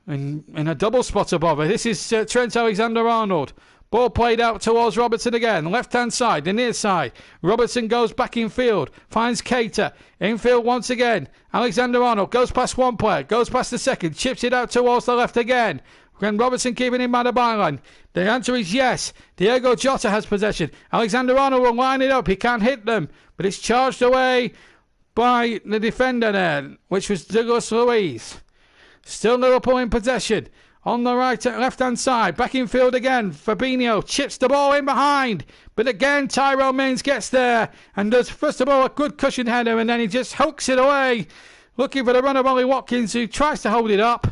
In a double spot of bother. This is Trent Alexander-Arnold. Ball played out towards Robertson again. Left-hand side, the near side. Robertson goes back in field. Finds Keita. Infield once again. Alexander-Arnold goes past one player. Goes past the second. Chips it out towards the left again. Can Robertson keeping him by the byline? The answer is yes. Diego Jota has possession. Alexander-Arnold will line it up. He can't hit them. But it's charged away by the defender there, which was Douglas Luiz. Still Liverpool in possession. On the left-hand side, back in field again. Fabinho chips the ball in behind. But again, Tyrone Mings gets there and does, first of all, a good cushion header, and then he just hooks it away, looking for the run of Ollie Watkins, who tries to hold it up.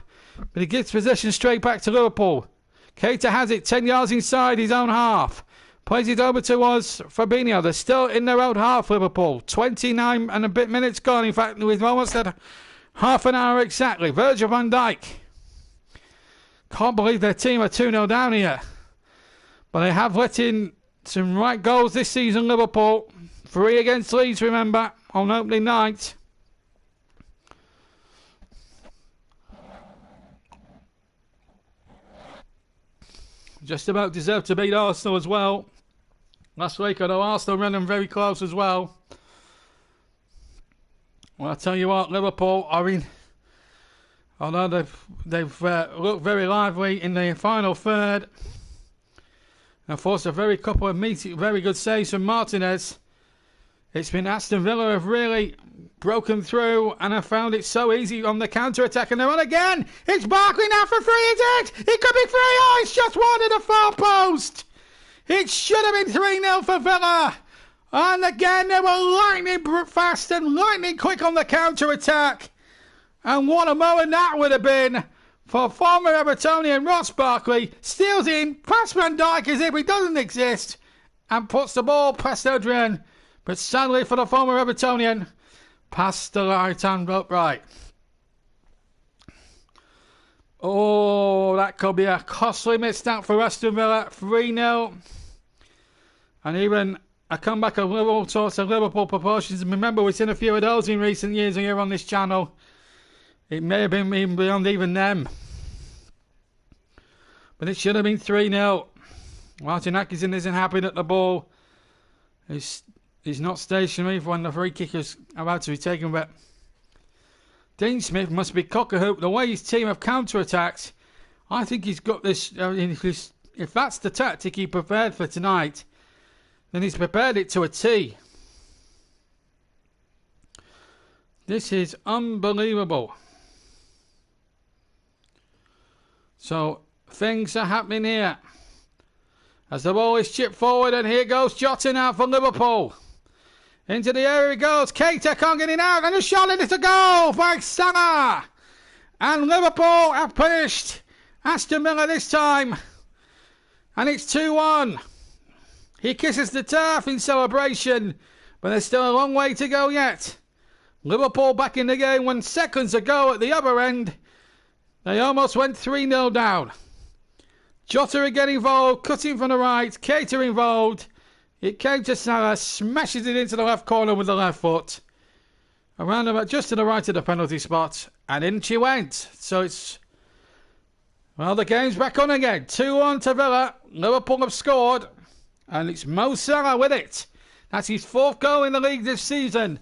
But he gives possession straight back to Liverpool. Keita has it 10 yards inside his own half. Plays it over towards Fabinho. They're still in their own half, Liverpool. 29 and a bit minutes gone. In fact, we've almost had half an hour exactly. Virgil van Dijk. Can't believe their team are 2-0 down here. But they have let in some right goals this season, Liverpool. 3 against Leeds, remember, on opening night. Just about deserved to beat Arsenal as well. Last week, although Arsenal ran them very close as well. Well, I'll tell you what, Liverpool, I mean, although they've looked very lively in the final third, and forced a very couple of very good saves from Martinez, it's been Aston Villa have really broken through and have found it so easy on the counter-attack, and they're on again. It's Barkley now for 3, is it? It could be 3. Oh, it's just one at the far post. It should have been 3-0 for Villa. And again, they were lightning fast and lightning quick on the counter-attack. And what a moment that would have been for former Evertonian Ross Barkley. Steals in, past Van Dijk as if he doesn't exist, and puts the ball past Adrian. But sadly for the former Evertonian, past the right-hand upright. Oh, that could be a costly mistake for Aston Villa. 3-0. And even a comeback of Liverpool proportions. Remember, we've seen a few of those in recent years here on this channel. It may have been even beyond even them. But it should have been 3-0. Martin Atkinson isn't happy that the ball is not stationary for when the free kick is about to be taken. But Dean Smith must be cock-a-hoop. The way his team have counter-attacked, I think he's got this. If that's the tactic he prepared for tonight, then he's prepared it to a T. This is unbelievable. So things are happening here. As the ball is chipped forward, and here goes Jota now for Liverpool. Into the area he goes. Keita can't get it out, and a shot, and it's a goal by Salah. And Liverpool have punished Aston Villa this time. And it's 2-1. He kisses the turf in celebration, but there's still a long way to go yet. Liverpool back in the game when seconds ago at the other end, they almost went 3-0 down. Jota again involved, cutting from the right, Keita involved. It came to Salah, smashes it into the left corner with the left foot. Around about just to the right of the penalty spot, and in she went. So it's, well, the game's back on again. 2-1 to Villa. Liverpool have scored, and it's Mo Salah with it. That's his 4th goal in the league this season,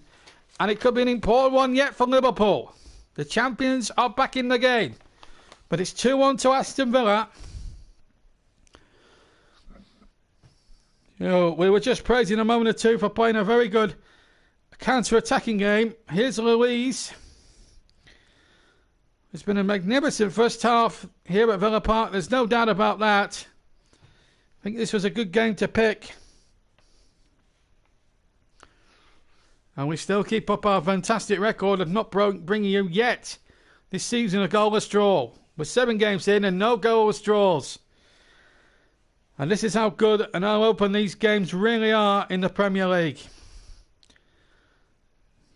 and it could be an important one yet for Liverpool. The champions are back in the game, but it's 2-1 to Aston Villa. You know, we were just praising a moment or two for playing a very good counter-attacking game. Here's Louise. It's been a magnificent first half here at Villa Park. There's no doubt about that. I think this was a good game to pick. And we still keep up our fantastic record of not bringing you yet this season a goalless draw. We're 7 games in and no goalless draws. And this is how good and how open these games really are in the Premier League.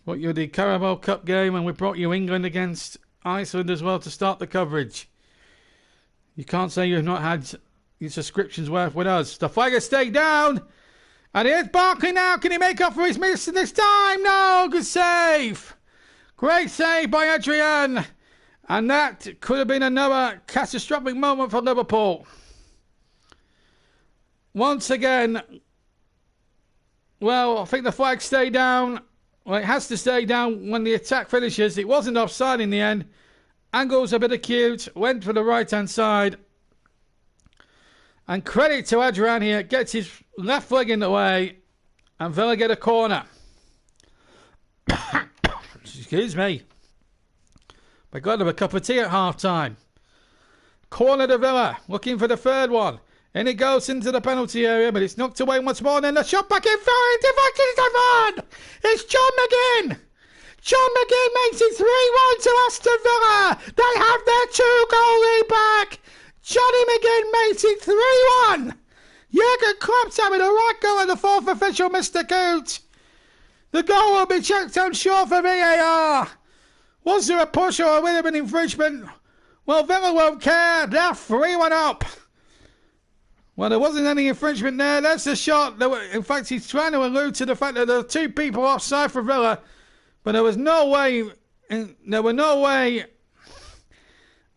What you did Carabao Cup game, and we brought you England against Iceland as well to start the coverage. You can't say you've not had your subscriptions worth with us. The flag has stayed down. And here's Barkley now. Can he make up for his miss this time? No, good save. Great save by Adrian. And that could have been another catastrophic moment for Liverpool. Once again, well, I think the flag stayed down. Well, it has to stay down when the attack finishes. It wasn't offside in the end. Angle's a bit acute. Went for the right-hand side. And credit to Adrian here. Gets his left leg in the way. And Villa get a corner. Excuse me. I got them a cup of tea at half-time. Corner to Villa. Looking for the third one. And it goes into the penalty area, but it's knocked away once more. And then the shot back in front. It's John McGinn. John McGinn makes it 3-1 to Aston Villa. They have their 2-goal lead back. Johnny McGinn makes it 3-1. Jurgen Klopp's having a right go at the 4th official, Mr. Coote. The goal will be checked, I'm sure, for VAR. Was there a push or a bit of an infringement? Well, Villa won't care. They're 3-1 up. Well, there wasn't any infringement there. That's the shot. In fact, he's trying to allude to the fact that there were 2 people offside for Villa. But there was no way. There were no way.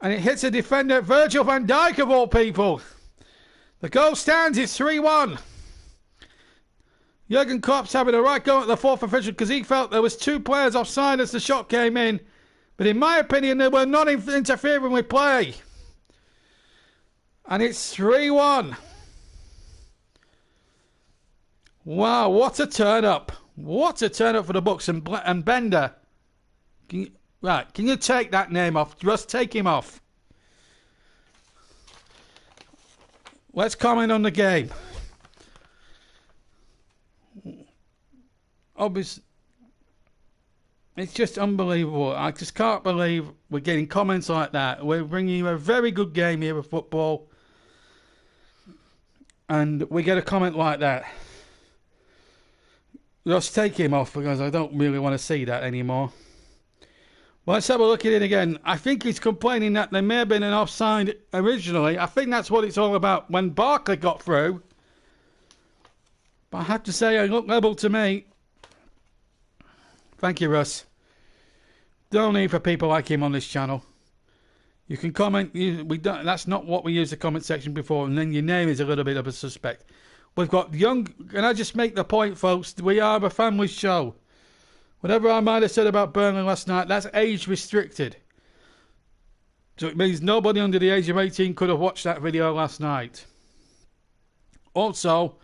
And it hits a defender, Virgil van Dijk of all people. The goal stands. It's 3-1. Jurgen Klopp's having a right go at the 4th official because he felt there was 2 players offside as the shot came in. But in my opinion, they were not interfering with play. And it's 3-1. Wow, what a turn up. What a turn up for the Bucks. And Bender. Can you take that name off? Just take him off. Let's comment on the game. Obviously, it's just unbelievable. I just can't believe we're getting comments like that. We're bringing you a very good game here of football. And we get a comment like that. Just take him off because I don't really want to see that anymore. Well, let's have a look at it again. I think he's complaining that there may have been an offside originally. I think that's what it's all about when Barkley got through. But I have to say, it looked level to me. Thank you, Russ. No need for people like him on this channel. You can comment. That's not what we used the comment section before. And then your name is a little bit of a suspect. We've got young... Can I just make the point, folks? We are a family show. Whatever I might have said about Burnley last night, that's age restricted. So it means nobody under the age of 18 could have watched that video last night. Also,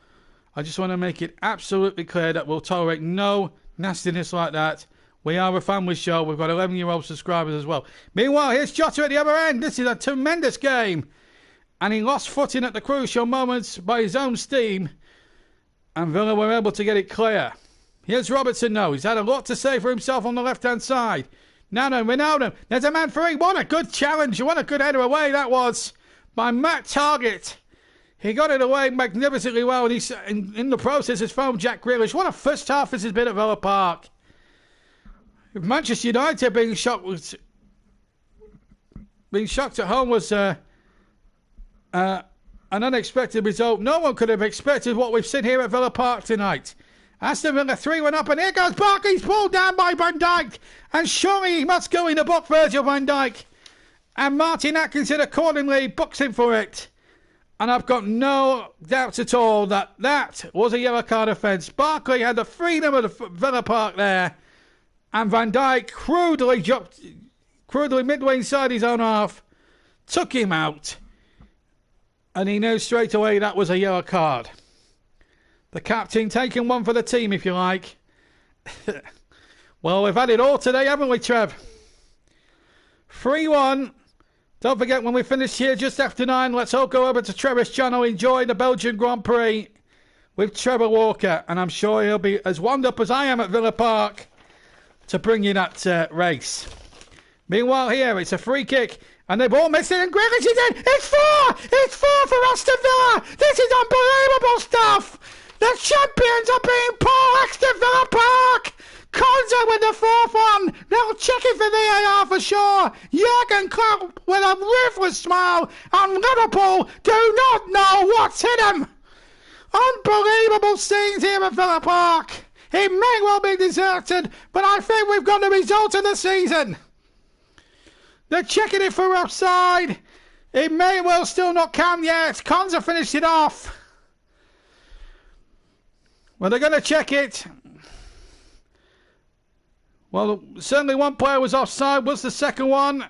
I just want to make it absolutely clear that we'll tolerate no nastiness like that. We are a family show. We've got 11-year-old subscribers as well. Meanwhile, here's Jota at the other end. This is a tremendous game. And he lost footing at the crucial moments by his own steam. And Villa were able to get it clear. Here's Robertson now. He's had a lot to say for himself on the left-hand side. Now, Ronaldo. There's a man free. What a good challenge. What a good header away that was by Matt Targett. He got it away magnificently well. And he's, in the process, has found Jack Grealish. What a first half this has been at Villa Park. If Manchester United being shocked at home was an unexpected result. No one could have expected what we've seen here at Villa Park tonight. Aston Villa 3-1 up, and here goes Barkley. He's pulled down by Van Dijk, and surely he must go in the book, Virgil van Dijk. And Martin Atkinson accordingly books him for it. And I've got no doubts at all that that was a yellow card offence. Barkley had the freedom of the Villa Park there. And Van Dijk crudely midway inside his own half, took him out. And he knew straight away that was a yellow card. The captain taking one for the team, if you like. Well, we've had it all today, haven't we, Trev? 3-1. Don't forget, when we finish here just after 9, let's all go over to Trevor's channel, enjoy the Belgian Grand Prix with Trevor Walker. And I'm sure he'll be as wound up as I am at Villa Park to bring you that race. Meanwhile, here, it's a free kick. And they've all missed it, and Grealish is in. It's 4! It's 4 for Aston Villa! This is unbelievable stuff! The champions are being Paul Aston Villa Park! Konza with the 4th one! They'll check it for VAR for sure! Jurgen Klopp with a ruthless smile, and Liverpool do not know what's hit them! Unbelievable scenes here at Villa Park! It may well be deserted, but I think we've got the result of the season! They're checking it for offside. It may well still not count yet. Konza finished it off. Well, they're going to check it. Well, certainly one player was offside. Was the second one?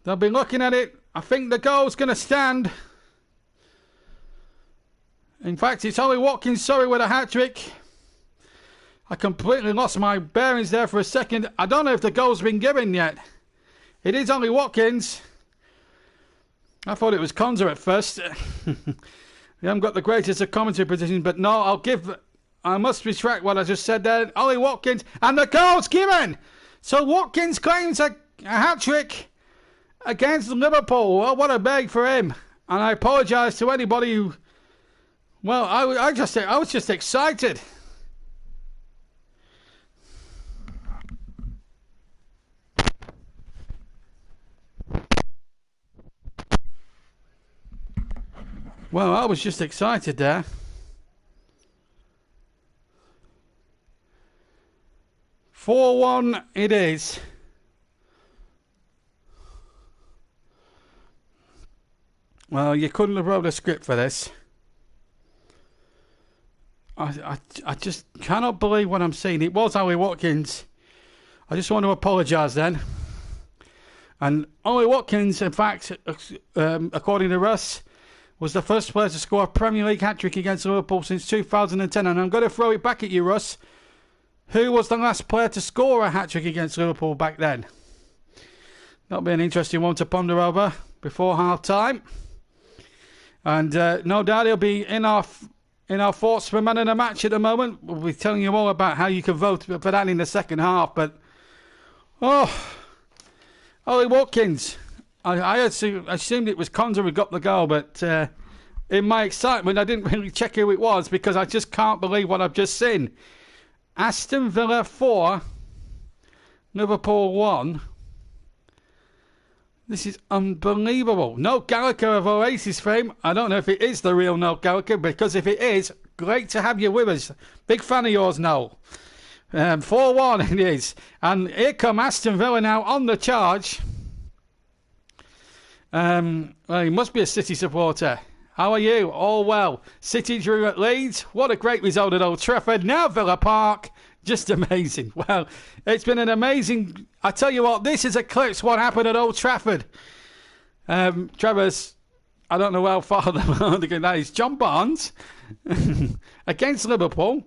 They'll be looking at it. I think the goal's going to stand. In fact, it's Ollie Watkins, sorry, with a hat-trick. I completely lost my bearings there for a second. I don't know if the goal's been given yet. It is only Watkins. I thought it was Konza at first. We haven't got the greatest of commentary positions, but no, I must retract what I just said there. Ollie Watkins, and the goal's given. So Watkins claims a hat-trick against Liverpool. Well, what a bag for him. And I apologise to anybody who... Well, I was just excited. Well, I was just excited there. "4-1 it is. Well, you couldn't have wrote a script for this. I just cannot believe what I'm seeing. It was Ollie Watkins. I just want to apologise then. And Ollie Watkins, in fact, according to Russ, was the first player to score a Premier League hat-trick against Liverpool since 2010. And I'm going to throw it back at you, Russ. Who was the last player to score a hat-trick against Liverpool back then? That'll be an interesting one to ponder over before half-time. And no doubt he'll be in our thoughts for man of the match at the moment. We'll be telling you all about how you can vote for that in the second half. But, Ollie Watkins. I assumed it was Conza who got the goal, but in my excitement, I didn't really check who it was because I just can't believe what I've just seen. Aston Villa 4, Liverpool 1. This is unbelievable. Noel Gallagher of Oasis fame. I don't know if it is the real Noel Gallagher, because if it is, great to have you with us. Big fan of yours, Noel. 4-1 it is. And here come Aston Villa now on the charge. Well, he must be a City supporter. How are you? All well. City drew at Leeds. What a great result at Old Trafford. Now Villa Park. Just amazing. Well, it's been an amazing... I tell you what, this is eclipsed what happened at Old Trafford. Trevor's... I don't know how far that is. John Barnes against Liverpool.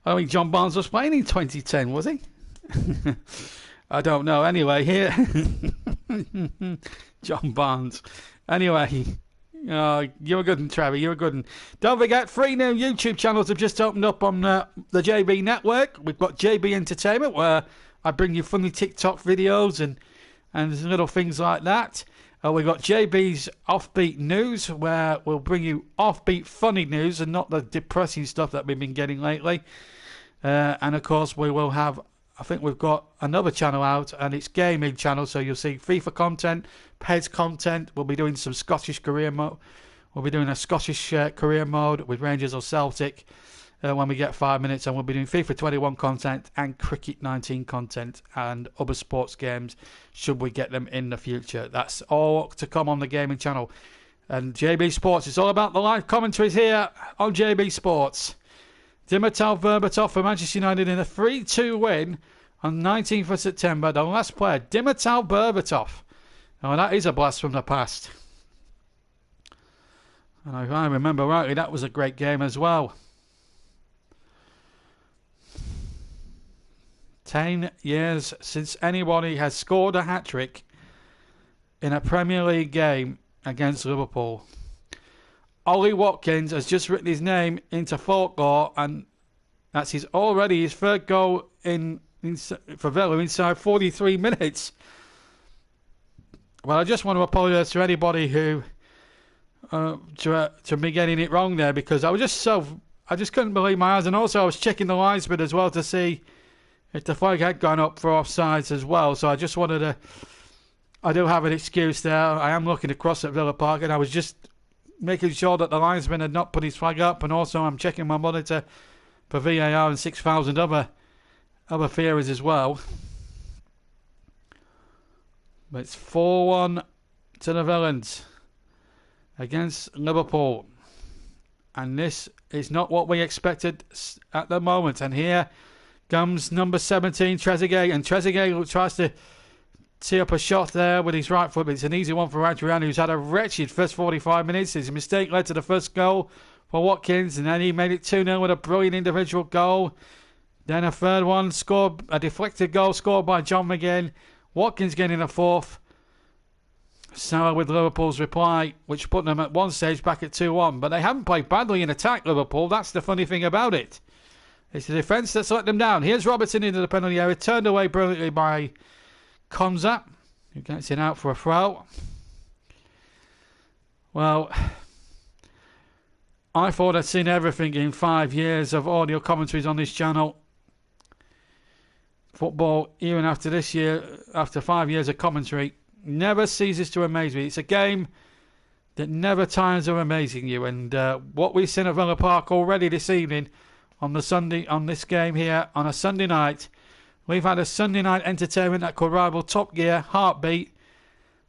I think John Barnes was playing in 2010, was he? I don't know. Anyway, here... John Barnes. Anyway... you're a good one, Trevor. You're a good one. Don't forget, 3 new YouTube channels have just opened up on the JB network. We've got JB Entertainment, where I bring you funny TikTok videos and little things like that. We've got JB's Offbeat News, where we'll bring you offbeat, funny news and not the depressing stuff that we've been getting lately. And of course, we will have... I think we've got another channel out, and it's gaming channel, so you'll see FIFA content, PES content. We'll be doing some Scottish career mode. We'll be doing a Scottish career mode with Rangers or Celtic when we get 5 minutes, and we'll be doing FIFA 21 content and Cricket 19 content and other sports games should we get them in the future. That's all to come on the gaming channel. And JB Sports, it's all about the live commentaries here on JB Sports. Dimitar Berbatov for Manchester United in a 3-2 win on 19th of September. The last player, Dimitar Berbatov. Now, that is a blast from the past. And if I remember rightly, that was a great game as well. 10 years since anybody has scored a hat-trick in a Premier League game against Liverpool. Ollie Watkins has just written his name into folklore, and that's his third goal for Villa inside 43 minutes. Well, I just want to apologise to anybody who to me getting it wrong there, because I just couldn't believe my eyes, and also I was checking the linesman as well to see if the flag had gone up for offsides as well. So I just wanted to... I do have an excuse there. I am looking across at Villa Park, and I was just making sure that the linesman had not put his flag up, and also I'm checking my monitor for VAR and 6,000 other theories as well. But it's 4-1 to the Villains against Liverpool, and this is not what we expected at the moment. And here comes number 17, Trezeguet, and Trezeguet tries to tee up a shot there with his right foot, but it's an easy one for Adrian, who's had a wretched first 45 minutes. His mistake led to the first goal for Watkins, and then he made it 2-0 with a brilliant individual goal. Then a third one, a deflected goal scored by John McGinn. Watkins getting a fourth. Sour with Liverpool's reply, which put them at one stage back at 2-1. But they haven't played badly in attack, Liverpool. That's the funny thing about it. It's the defence that's let them down. Here's Robertson into the penalty area, turned away brilliantly by Konza, who gets it out for a throw. Well, I thought I'd seen everything in 5 years of audio commentaries on this channel. Football, even after this year, after 5 years of commentary, never ceases to amaze me. It's a game that never tires of amazing you. And what we've seen at Villa Park already this evening on this game here on a Sunday night, we've had a Sunday night entertainment that could rival Top Gear, Heartbeat,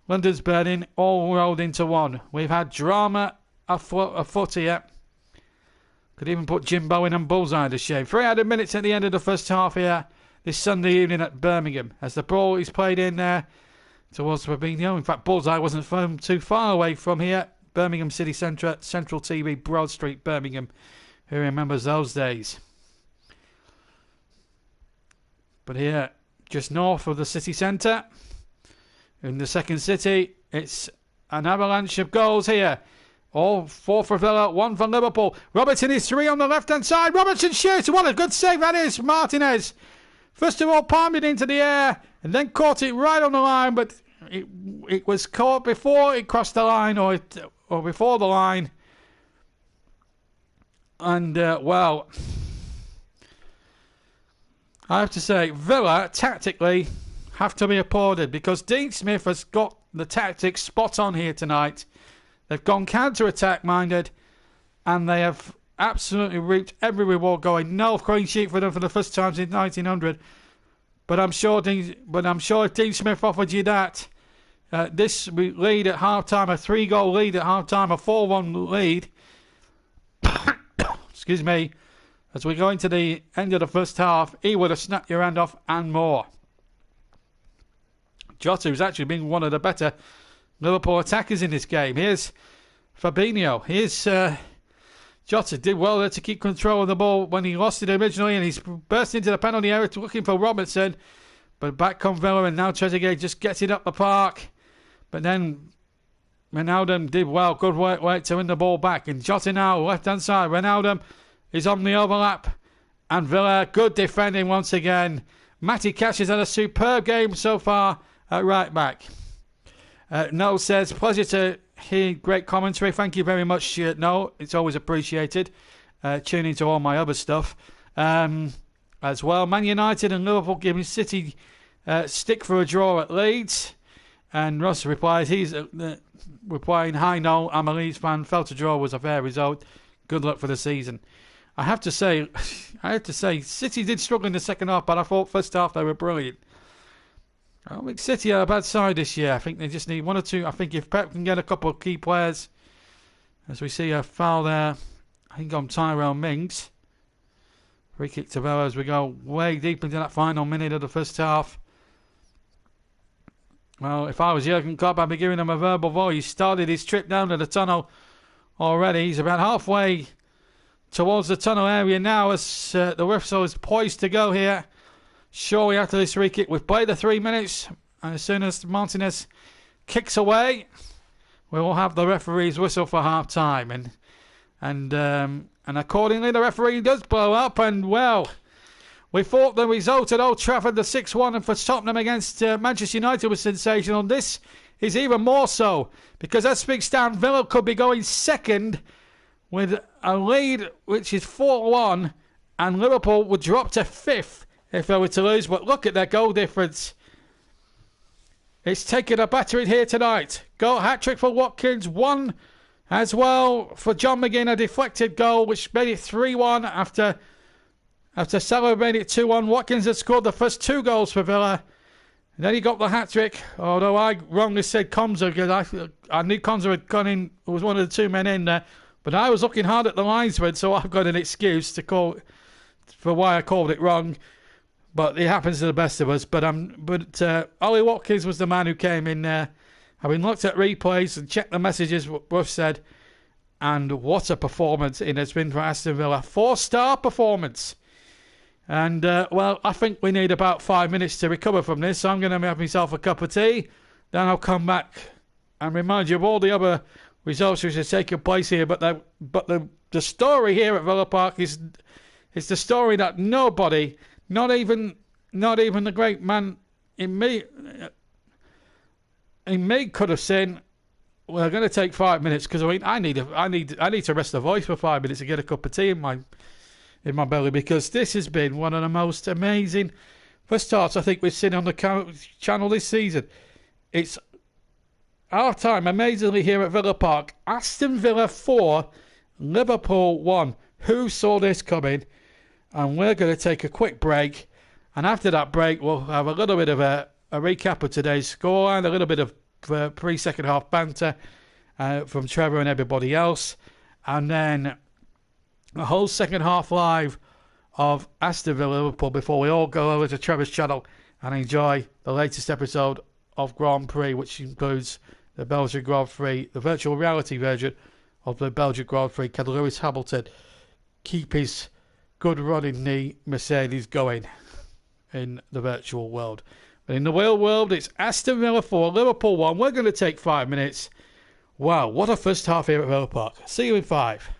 London's Burning, all rolled into one. We've had drama afoot here. Could even put Jim Bowen and Bullseye to shame. 300 minutes at the end of the first half here this Sunday evening at Birmingham. As the ball is played in there towards Fabinho. In fact, Bullseye wasn't from too far away from here. Birmingham City Centre, Central TV, Broad Street, Birmingham. Who remembers those days? But here, just north of the city centre, in the second city, it's an avalanche of goals here. All 4 for Villa, 1 for Liverpool. Robertson is 3 on the left-hand side. Robertson shoots. What a good save that is. Martinez. First of all, palmed it into the air and then caught it right on the line, but it was caught before it crossed the line or before the line. And, well, I have to say, Villa, tactically, have to be applauded because Dean Smith has got the tactics spot on here tonight. They've gone counter-attack minded and they have absolutely reaped every reward going. No clean sheet for them for the first time since 1900. But I'm sure if Dean Smith offered you that, this lead at half-time, a 3-goal lead at half-time, a 4-1 lead, excuse me, as we go into the end of the first half, he would have snapped your hand off and more. Jota has actually been one of the better Liverpool attackers in this game. Here's Fabinho. Here's Jota. Did well there to keep control of the ball when he lost it originally, and he's burst into the penalty area looking for Robertson. But back comes Villa, and now Trezeguet just gets it up the park. But then Ronaldo did well. Good work to win the ball back. And Jota now, left-hand side. Ronaldo is on the overlap. And Villa, good defending once again. Matty Cash has had a superb game so far at right back. Noel says, pleasure to hear great commentary. Thank you very much, Noel. It's always appreciated. Tuning to all my other stuff as well. Man United and Liverpool giving City stick for a draw at Leeds. And Ross replies, he's replying, hi Noel, I'm a Leeds fan. Felt a draw was a fair result. Good luck for the season. I have to say, City did struggle in the second half, but I thought first half they were brilliant. I don't think City are a bad side this year. I think they just need 1 or 2. I think if Pep can get a couple of key players, as we see a foul there, I think on Tyrell Mings. Free kick to Villa as we go way deep into that final minute of the first half. Well, if I was Jurgen Klopp, I'd be giving him a verbal vote. He started his trip down to the tunnel already. He's about halfway towards the tunnel area now as the whistle is poised to go here. Surely after this free kick, we've played the 3 minutes, and as soon as Martinez kicks away, we will have the referee's whistle for half time, and accordingly the referee does blow up. And well, we thought the result at Old Trafford, the 6-1 and for Tottenham against Manchester United, was sensational. This is even more so because as things stand, Villa could be going second with a lead which is 4-1, and Liverpool would drop to 5th. If they were to lose, but look at their goal difference. It's taken a battering here tonight. Goal hat-trick for Watkins, 1 as well for John McGinn, a deflected goal which made it 3-1 after Salah made it 2-1. Watkins had scored the first 2 goals for Villa. And then he got the hat-trick, although I wrongly said Konza because I knew Konza had gone in, was one of the 2 men in there. But I was looking hard at the linesman, so I've got an excuse to call for why I called it wrong. But it happens to the best of us. But Ollie Watkins was the man who came in there, having looked at replays and checked the messages Ruff said. And what a performance it has been for Aston Villa. 4-star performance. And, well, I think we need about 5 minutes to recover from this. So I'm going to have myself a cup of tea. Then I'll come back and remind you of all the other results which have taken place here. But the story here at Villa Park is the story that nobody... Not even the great man in me could have seen. We're going to take 5 minutes because I need to rest the voice for 5 minutes to get a cup of tea in my belly, because this has been one of the most amazing first starts I think we've seen on the channel this season. It's Our time, amazingly, here at Villa Park. Aston Villa 4, Liverpool 1. Who saw this coming? And we're going to take a quick break. And after that break, we'll have a little bit of a recap of today's scoreline, a little bit of pre-second half banter from Trevor and everybody else. And then a whole second half live of Aston Villa Liverpool before we all go over to Trevor's channel and enjoy the latest episode of Grand Prix, which includes the Belgian Grand Prix, the virtual reality version of the Belgian Grand Prix. Can Lewis Hamilton keep his good run in the Mercedes going in the virtual world? But in the real world, it's Aston Villa 4, Liverpool 1. We're going to take 5 minutes. Wow, what a first half here at Villa Park. See you in 5.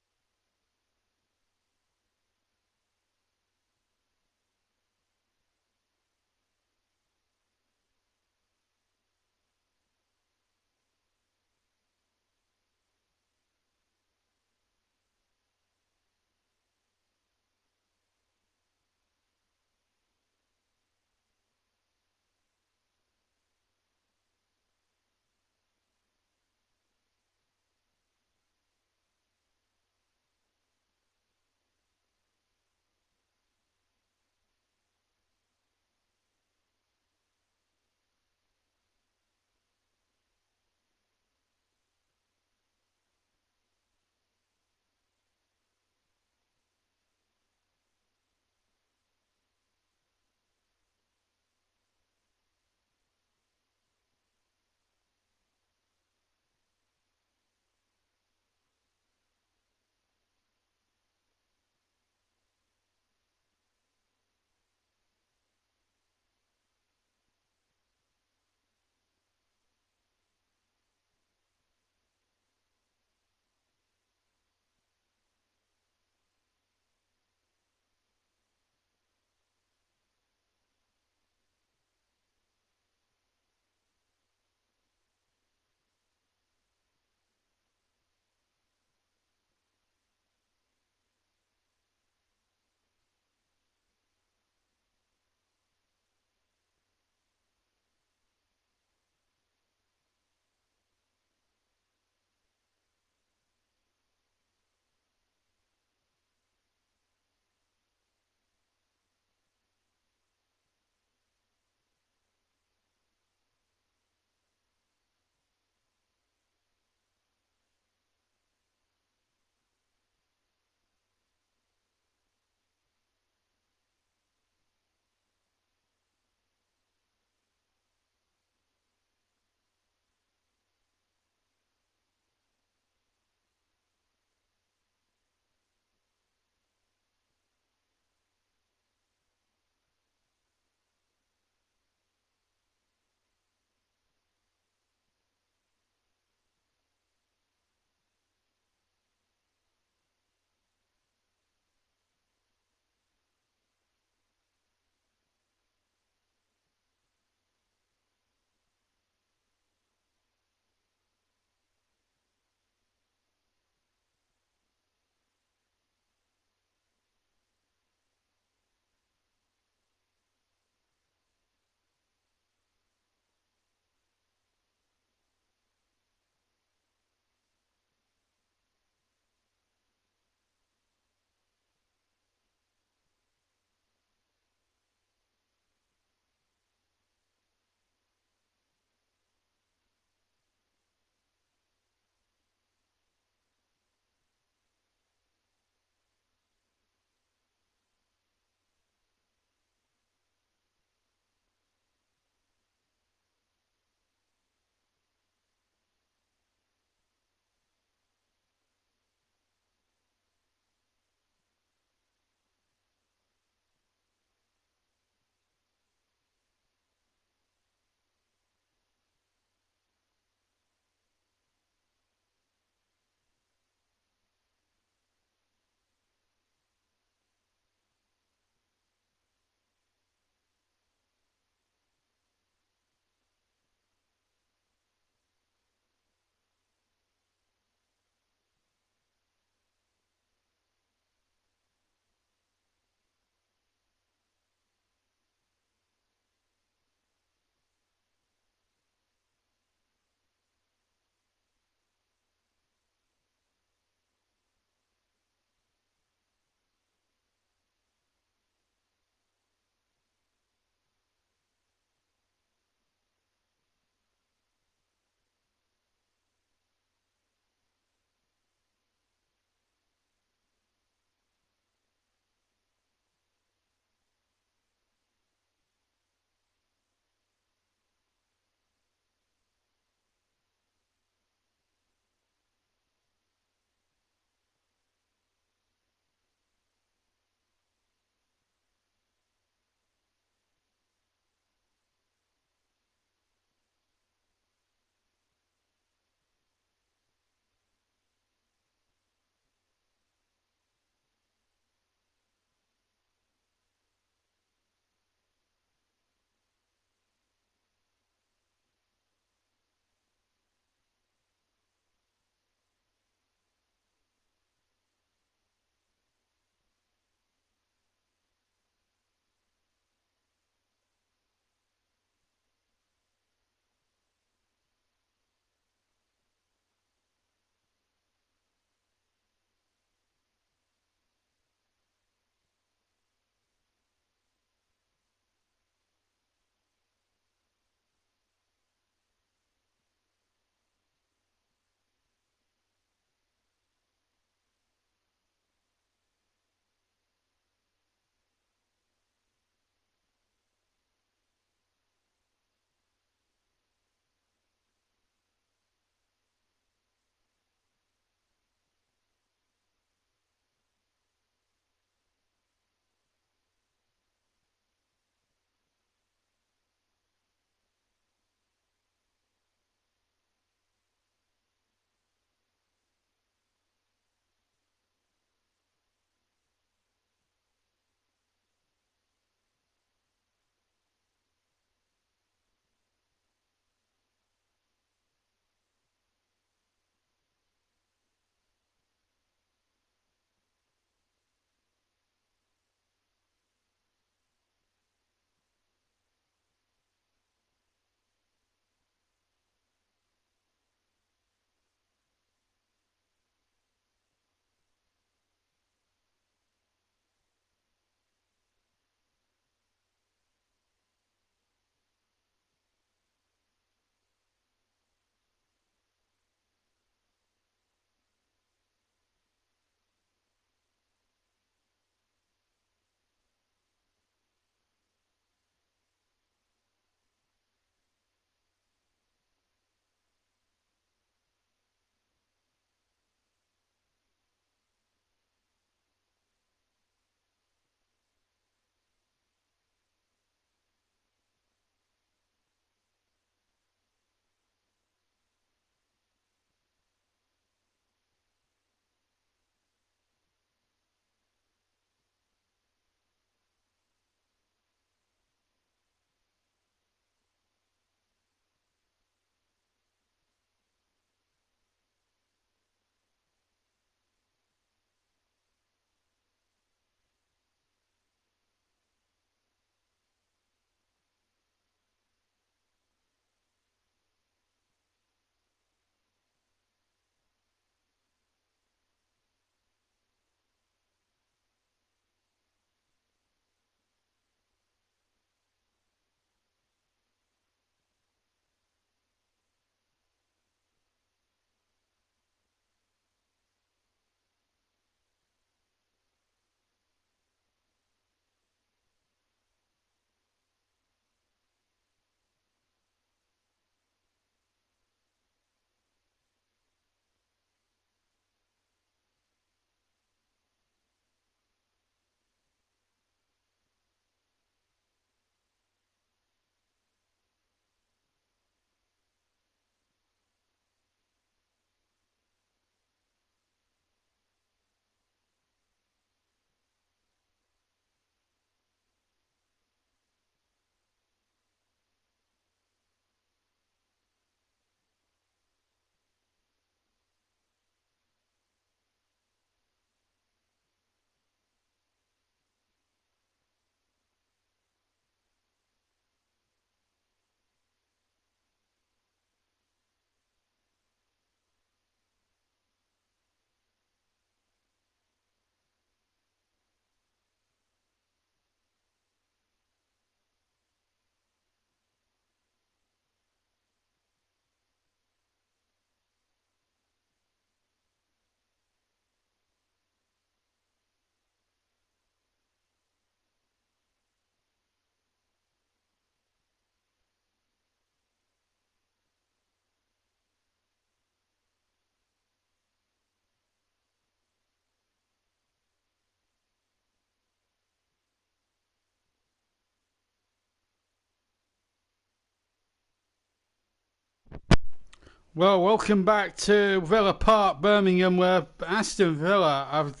Well, welcome back to Villa Park, Birmingham, where Aston Villa have,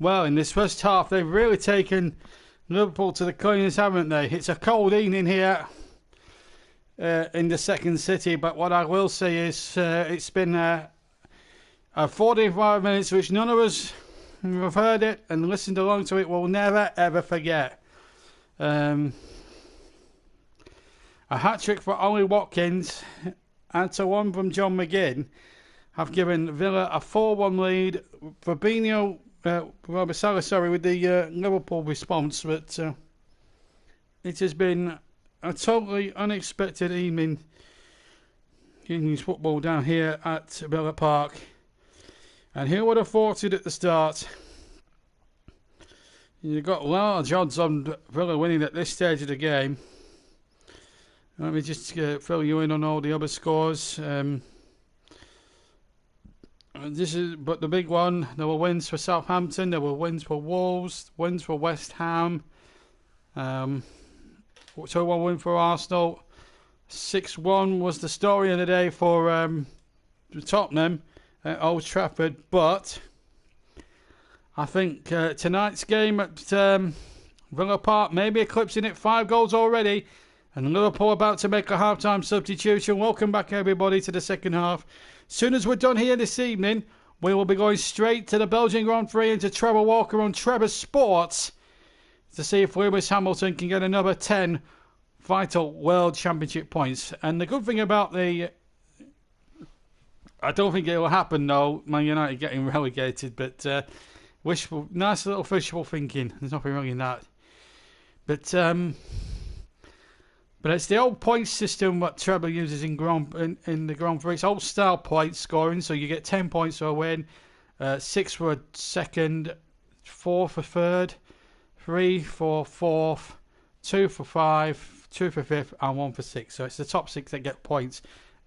well, in this first half, they've really taken Liverpool to the cleaners, haven't they? It's a cold evening here in the second city, but what I will say is it's been 45 minutes which none of us who have heard it and listened along to it will never, ever forget. A hat-trick for Ollie Watkins and to one from John McGinn have given Villa a 4-1 lead. Fabinho, Robert Salah, with the Liverpool response, but it has been a totally unexpected evening's football down here at Villa Park. And who would have thought it at the start? You've got large odds on Villa winning at this stage of the game. Let me just fill you in on all the other scores. But the big one. There were wins for Southampton. There were wins for Wolves. Wins for West Ham. 2-1 win for Arsenal. 6-1 was the story of the day for Tottenham at Old Trafford. But I think tonight's game at Villa Park may be eclipsing it. 5 goals already. And Liverpool about to make a half-time substitution. Welcome back, everybody, to the second half. As soon as we're done here this evening, we will be going straight to the Belgian Grand Prix and to Trevor Walker on Trevor Sports to see if Lewis Hamilton can get another 10 vital World Championship points. And the good thing about I don't think it will happen, though, Man United getting relegated, but nice little wishful thinking. There's nothing wrong in that. But it's the old point system what Trevor uses in the Grand Prix. It's old style point scoring, so you get 10 points for a win, 6 for a second, 4 for third, 3 for fourth, 2 for 5, 2 for fifth, and 1 for sixth. So it's the top 6 that get points,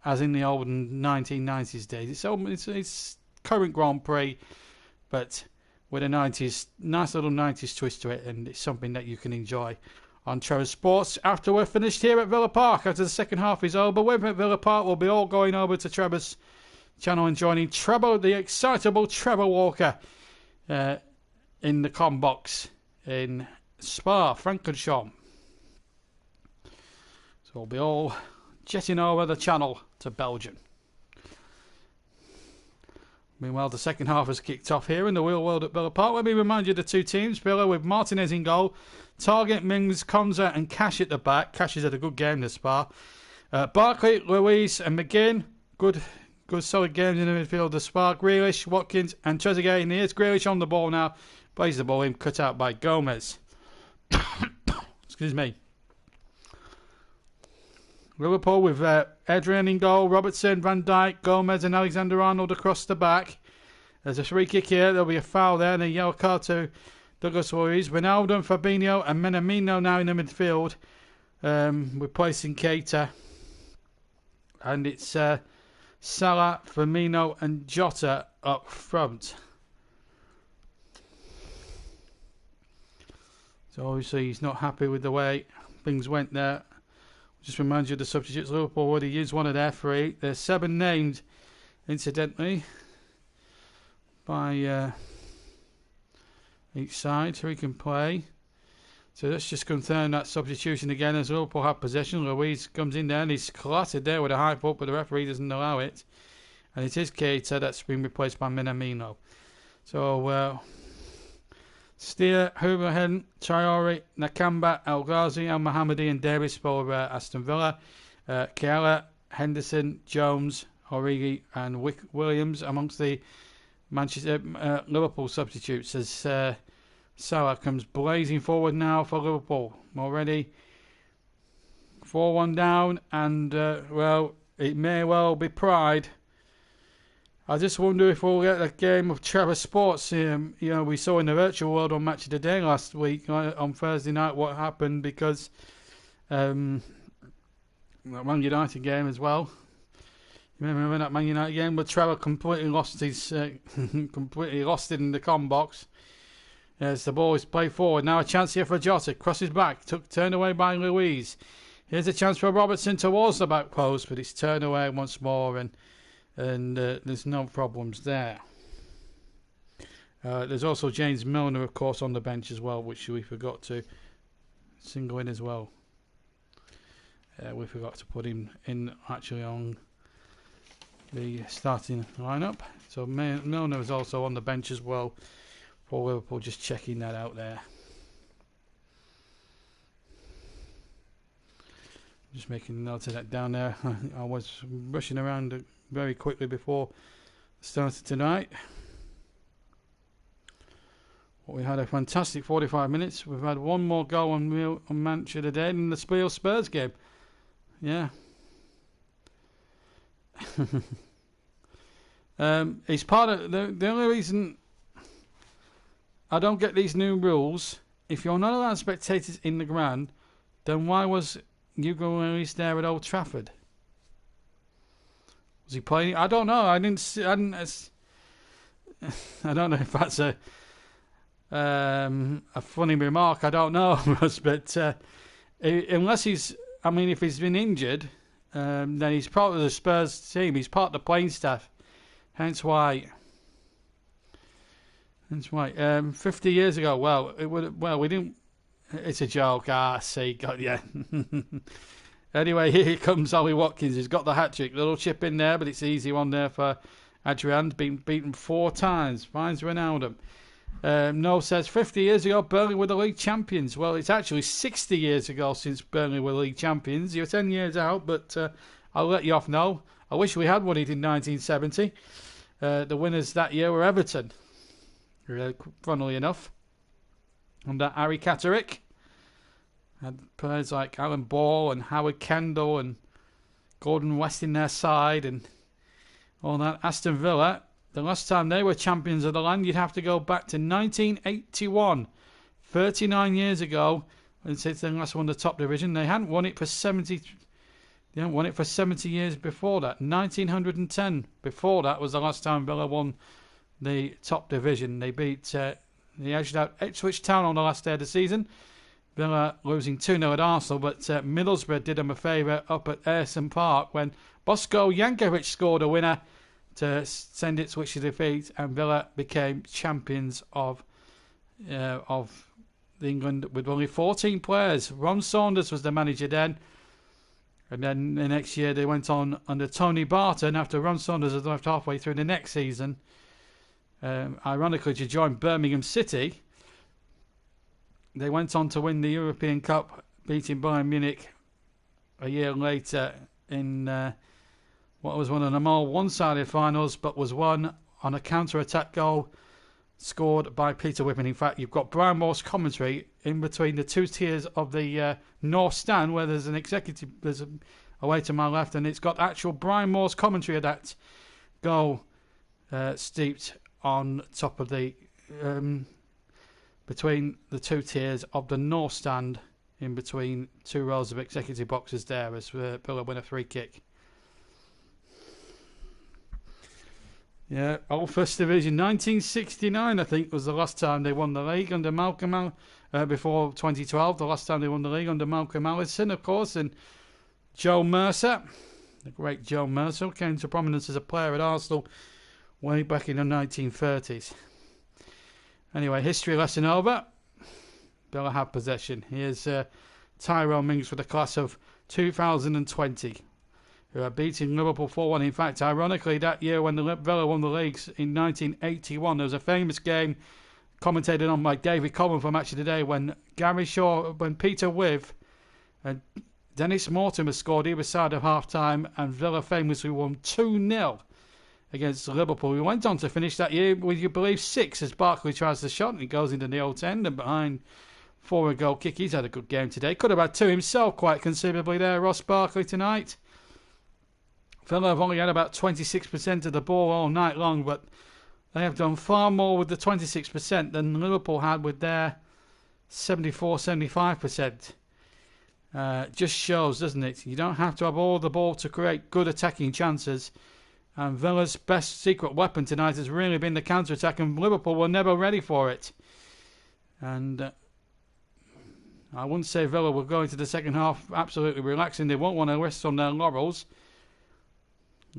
as in the olden 1990s days. It's current Grand Prix, but with a nice little 90s twist to it, and it's something that you can enjoy on Trevor Sports after we're finished here at Villa Park. After the second half is over with at Villa Park, we'll be all going over to Trevor's channel and joining Trevor, the excitable Trevor Walker, in the com box in Spa, Francorchamps. So we'll be all jetting over the channel to Belgium. Meanwhile, the second half has kicked off here in the real world at Villa Park. Let me remind you of the two teams. Villa with Martinez in goal, Target, Mings, Konza and Cash at the back. Cash has had a good game this far. Barkley, Louise and McGinn. Good solid games in the midfield this far. Grealish, Watkins and Trezeguet. And here's Grealish on the ball now. Plays the ball in, cut out by Gomez. Excuse me. Liverpool with Adrian in goal, Robertson, Van Dijk, Gomez and Alexander-Arnold across the back. There's a free kick here. There'll be a foul there and a yellow card to Douglas Luiz. Ronaldo and Fabinho and Minamino now in the midfield, replacing Keita. And it's Salah, Firmino and Jota up front. So obviously he's not happy with the way things went there. Just remind you of the substitutes. Liverpool already used one of their 3. There's 7 named, incidentally, by each side, who he can play. So let's just confirm that substitution again as Liverpool have possession. Luiz comes in there and he's clattered there with a high foot, but the referee doesn't allow it. And it is Keita that's been replaced by Minamino. So Steer, Hooverhen, Traore, Nakamba, El Ghazi, El Mohammadi and Davis for Aston Villa. Keala, Henderson, Jones, Origi and Williams amongst the Liverpool substitutes as Salah comes blazing forward now for Liverpool. Already 4-1 down and it may well be pride. I just wonder if we'll get a game of Trevor Sports. We saw in the virtual world on Match of the Day last week on Thursday night what happened because that Man United game as well. You remember that Man United game where Trevor completely lost it in the com box. As the ball is played forward. Now a chance here for Jota. Crosses back. Turned away by Luiz. Here's a chance for Robertson towards the back post, but it's turned away once more and and there's no problems there. There's also James Milner, of course, on the bench as well, which we forgot to single in as well. We forgot to put him in actually on the starting lineup. So Milner is also on the bench as well for Liverpool, just checking that out there. Just making notes of that down there. I was rushing around very quickly before the start of tonight. Well, we had a fantastic 45 minutes. We've had one more goal on Manchester today in the Spurs game. Yeah. It's part of the only reason I don't get these new rules. If you're not allowed spectators in the ground, then why was Hugo Lloris there at Old Trafford? Was he playing? I don't know. I don't know if that's a funny remark. I don't know, but unless he's, I mean, if he's been injured, then he's part of the Spurs team. He's part of the playing staff. Hence why. 50 years ago. Well, we didn't. It's a joke. See, God, yeah. Anyway, here comes Ollie Watkins. He's got the hat trick. Little chip in there, but it's an easy one there for Adrian. Been beaten 4 times. Finds Ronaldo. No says 50 years ago, Burnley were the league champions. Well, it's actually 60 years ago since Burnley were league champions. You're 10 years out, but I'll let you off now. I wish we had won it in 1970. The winners that year were Everton, funnily enough. Under Harry Catterick. Had players like Alan Ball and Howard Kendall and Gordon West in their side and all that. Aston Villa, the last time they were champions of the land, you'd have to go back to 1981. 39 years ago, and since they last won the top division. They hadn't won it for 70. They hadn't won it for 70 years before that. 1910. Before that was the last time Villa won the top division. They beat. They edged out Ipswich Town on the last day of the season. Villa losing 2-0 at Arsenal, but Middlesbrough did them a favour up at Ayresome Park when Bosko Jankovic scored a winner to send Ipswich to defeat, and Villa became champions of England with only 14 players. Ron Saunders was the manager then, and then the next year they went on under Tony Barton after Ron Saunders had left halfway through the next season. Ironically, to join Birmingham City. They went on to win the European Cup, beating Bayern Munich a year later in what was one of the more one-sided finals, but was won on a counter-attack goal scored by Peter Whippen. In fact, you've got Brian Moore's commentary in between the two tiers of the North Stand, where there's an executive, there's away to my left, and it's got actual Brian Moore's commentary of that goal steeped on top of the between the two tiers of the North Stand, in between two rows of executive boxes there, as Villa win a free kick. Yeah, old First Division, 1969 I think was the last time they won the league under Malcolm before 2012, the last time they won the league under Malcolm Allison, of course, and Joe Mercer, the great Joe Mercer, came to prominence as a player at Arsenal way back in the 1930s. Anyway, history lesson over. Villa have possession. Here's Tyrone Mings for the class of 2020, who are beating Liverpool 4-1. In fact, ironically, that year when the Villa won the leagues in 1981, there was a famous game commentated on by David Coleman for Match of the Day when Gary Shaw, when Peter Wiv and Dennis Mortimer scored either side of half-time, and Villa famously won 2-0 against Liverpool. We went on to finish that year with, you believe, 6 as Barkley tries the shot and he goes into the old end and behind for a goal kick. He's had a good game today. Could have had 2 himself quite considerably there, Ross Barkley, tonight. Villa have only had about 26% of the ball all night long, but they have done far more with the 26% than Liverpool had with their 74-75%. Just shows, doesn't it? You don't have to have all the ball to create good attacking chances. And Villa's best secret weapon tonight has really been the counter-attack, and Liverpool were never ready for it. And I wouldn't say Villa will go into the second half absolutely relaxing. They won't want to rest on their laurels.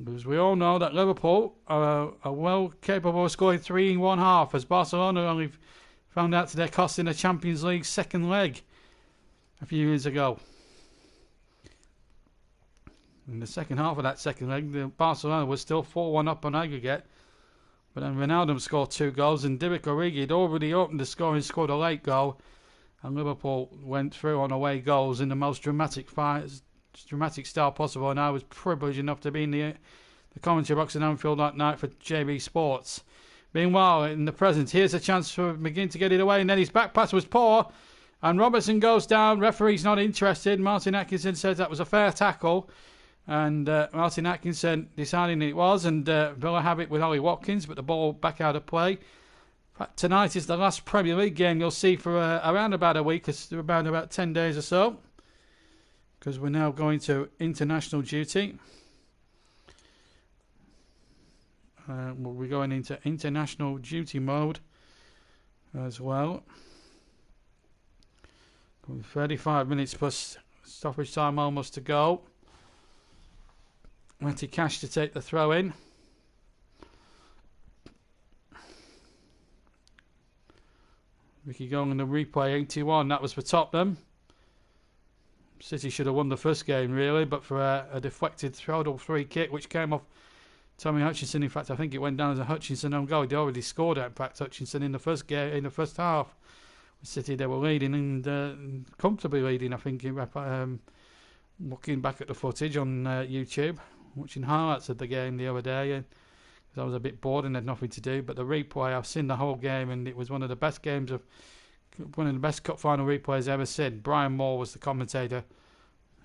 Because we all know that Liverpool are well capable of scoring 3 in one half, as Barcelona only found out today costing the Champions League second leg a few years ago. In the second half of that second leg, the Barcelona was still 4-1 up on aggregate, but then Ronaldo scored 2 goals, and Divock Origi had already opened the score and scored a late goal, and Liverpool went through on away goals in the most dramatic style possible, and I was privileged enough to be in the commentary box in Anfield that night for JB Sports. Meanwhile, in the present, here's a chance for McGinn to get it away, and then his back pass was poor, and Robertson goes down. Referee's not interested. Martin Atkinson says that was a fair tackle, and Martin Atkinson deciding it was, and Villa have it with Ollie Watkins, but the ball back out of play. In fact, tonight is the last Premier League game you'll see for around about a week, about 10 days or so, because we're now going to international duty. We'll be going into international duty mode as well. 35 minutes plus stoppage time almost to go. Matty Cash to take the throw in. Ricky going in the replay, 81. That was for Tottenham. City should have won the first game, really, but for a deflected throwable free kick, which came off Tommy Hutchinson. In fact, I think it went down as a Hutchinson own goal. He'd already scored it, in fact, Hutchinson in the first game, in the first half. With City, they were leading and comfortably leading. I think looking back at the footage on YouTube, watching highlights of the game the other day, because I was a bit bored and had nothing to do. But the replay, I've seen the whole game, and it was one of the best cup final replays I've ever seen. Brian Moore was the commentator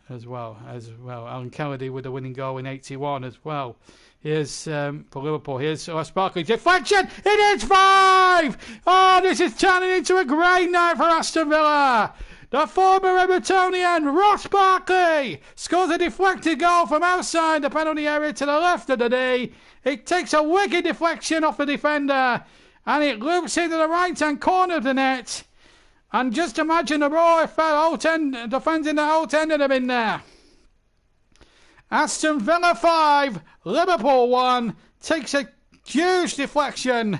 as well. Alan Kennedy with the winning goal in 81 as well. Here's for Liverpool. Here's Sparkley deflection. It is 5. Oh, this is turning into a great night for Aston Villa. The former Evertonian Ross Barkley scores a deflected goal from outside the penalty area to the left of the knee. It takes a wicked deflection off the defender, and it loops into the right-hand corner of the net. And just imagine the row if defending the whole 10 of them in there. Aston Villa 5, Liverpool 1. Takes a huge deflection,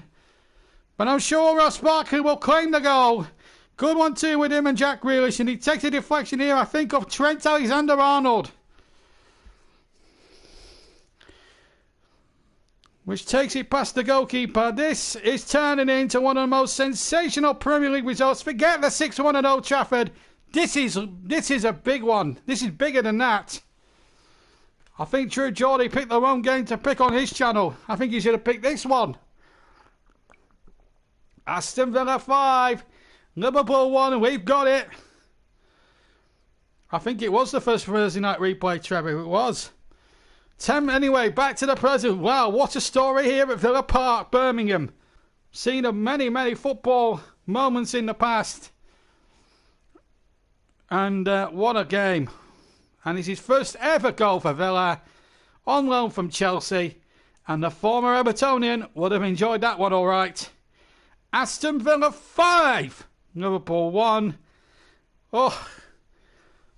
but I'm sure Ross Barkley will claim the goal. Good 1-2 with him and Jack Grealish, and he takes a deflection here, I think, of Trent Alexander-Arnold, which takes it past the goalkeeper. This is turning into one of the most sensational Premier League results. Forget the 6-1 at Old Trafford. This is a big one. This is bigger than that. I think True Geordie picked the wrong game to pick on his channel. I think he should have picked this one. Aston Villa 5, Liverpool 1, and we've got it. I think it was the first Thursday night replay, Trevor. It was. Anyway, back to the present. Wow, what a story here at Villa Park, Birmingham. Seen of many, many football moments in the past. And what a game. And it's his first ever goal for Villa, on loan from Chelsea. And the former Evertonian would have enjoyed that one all right. Aston Villa 5, Liverpool 1. Oh,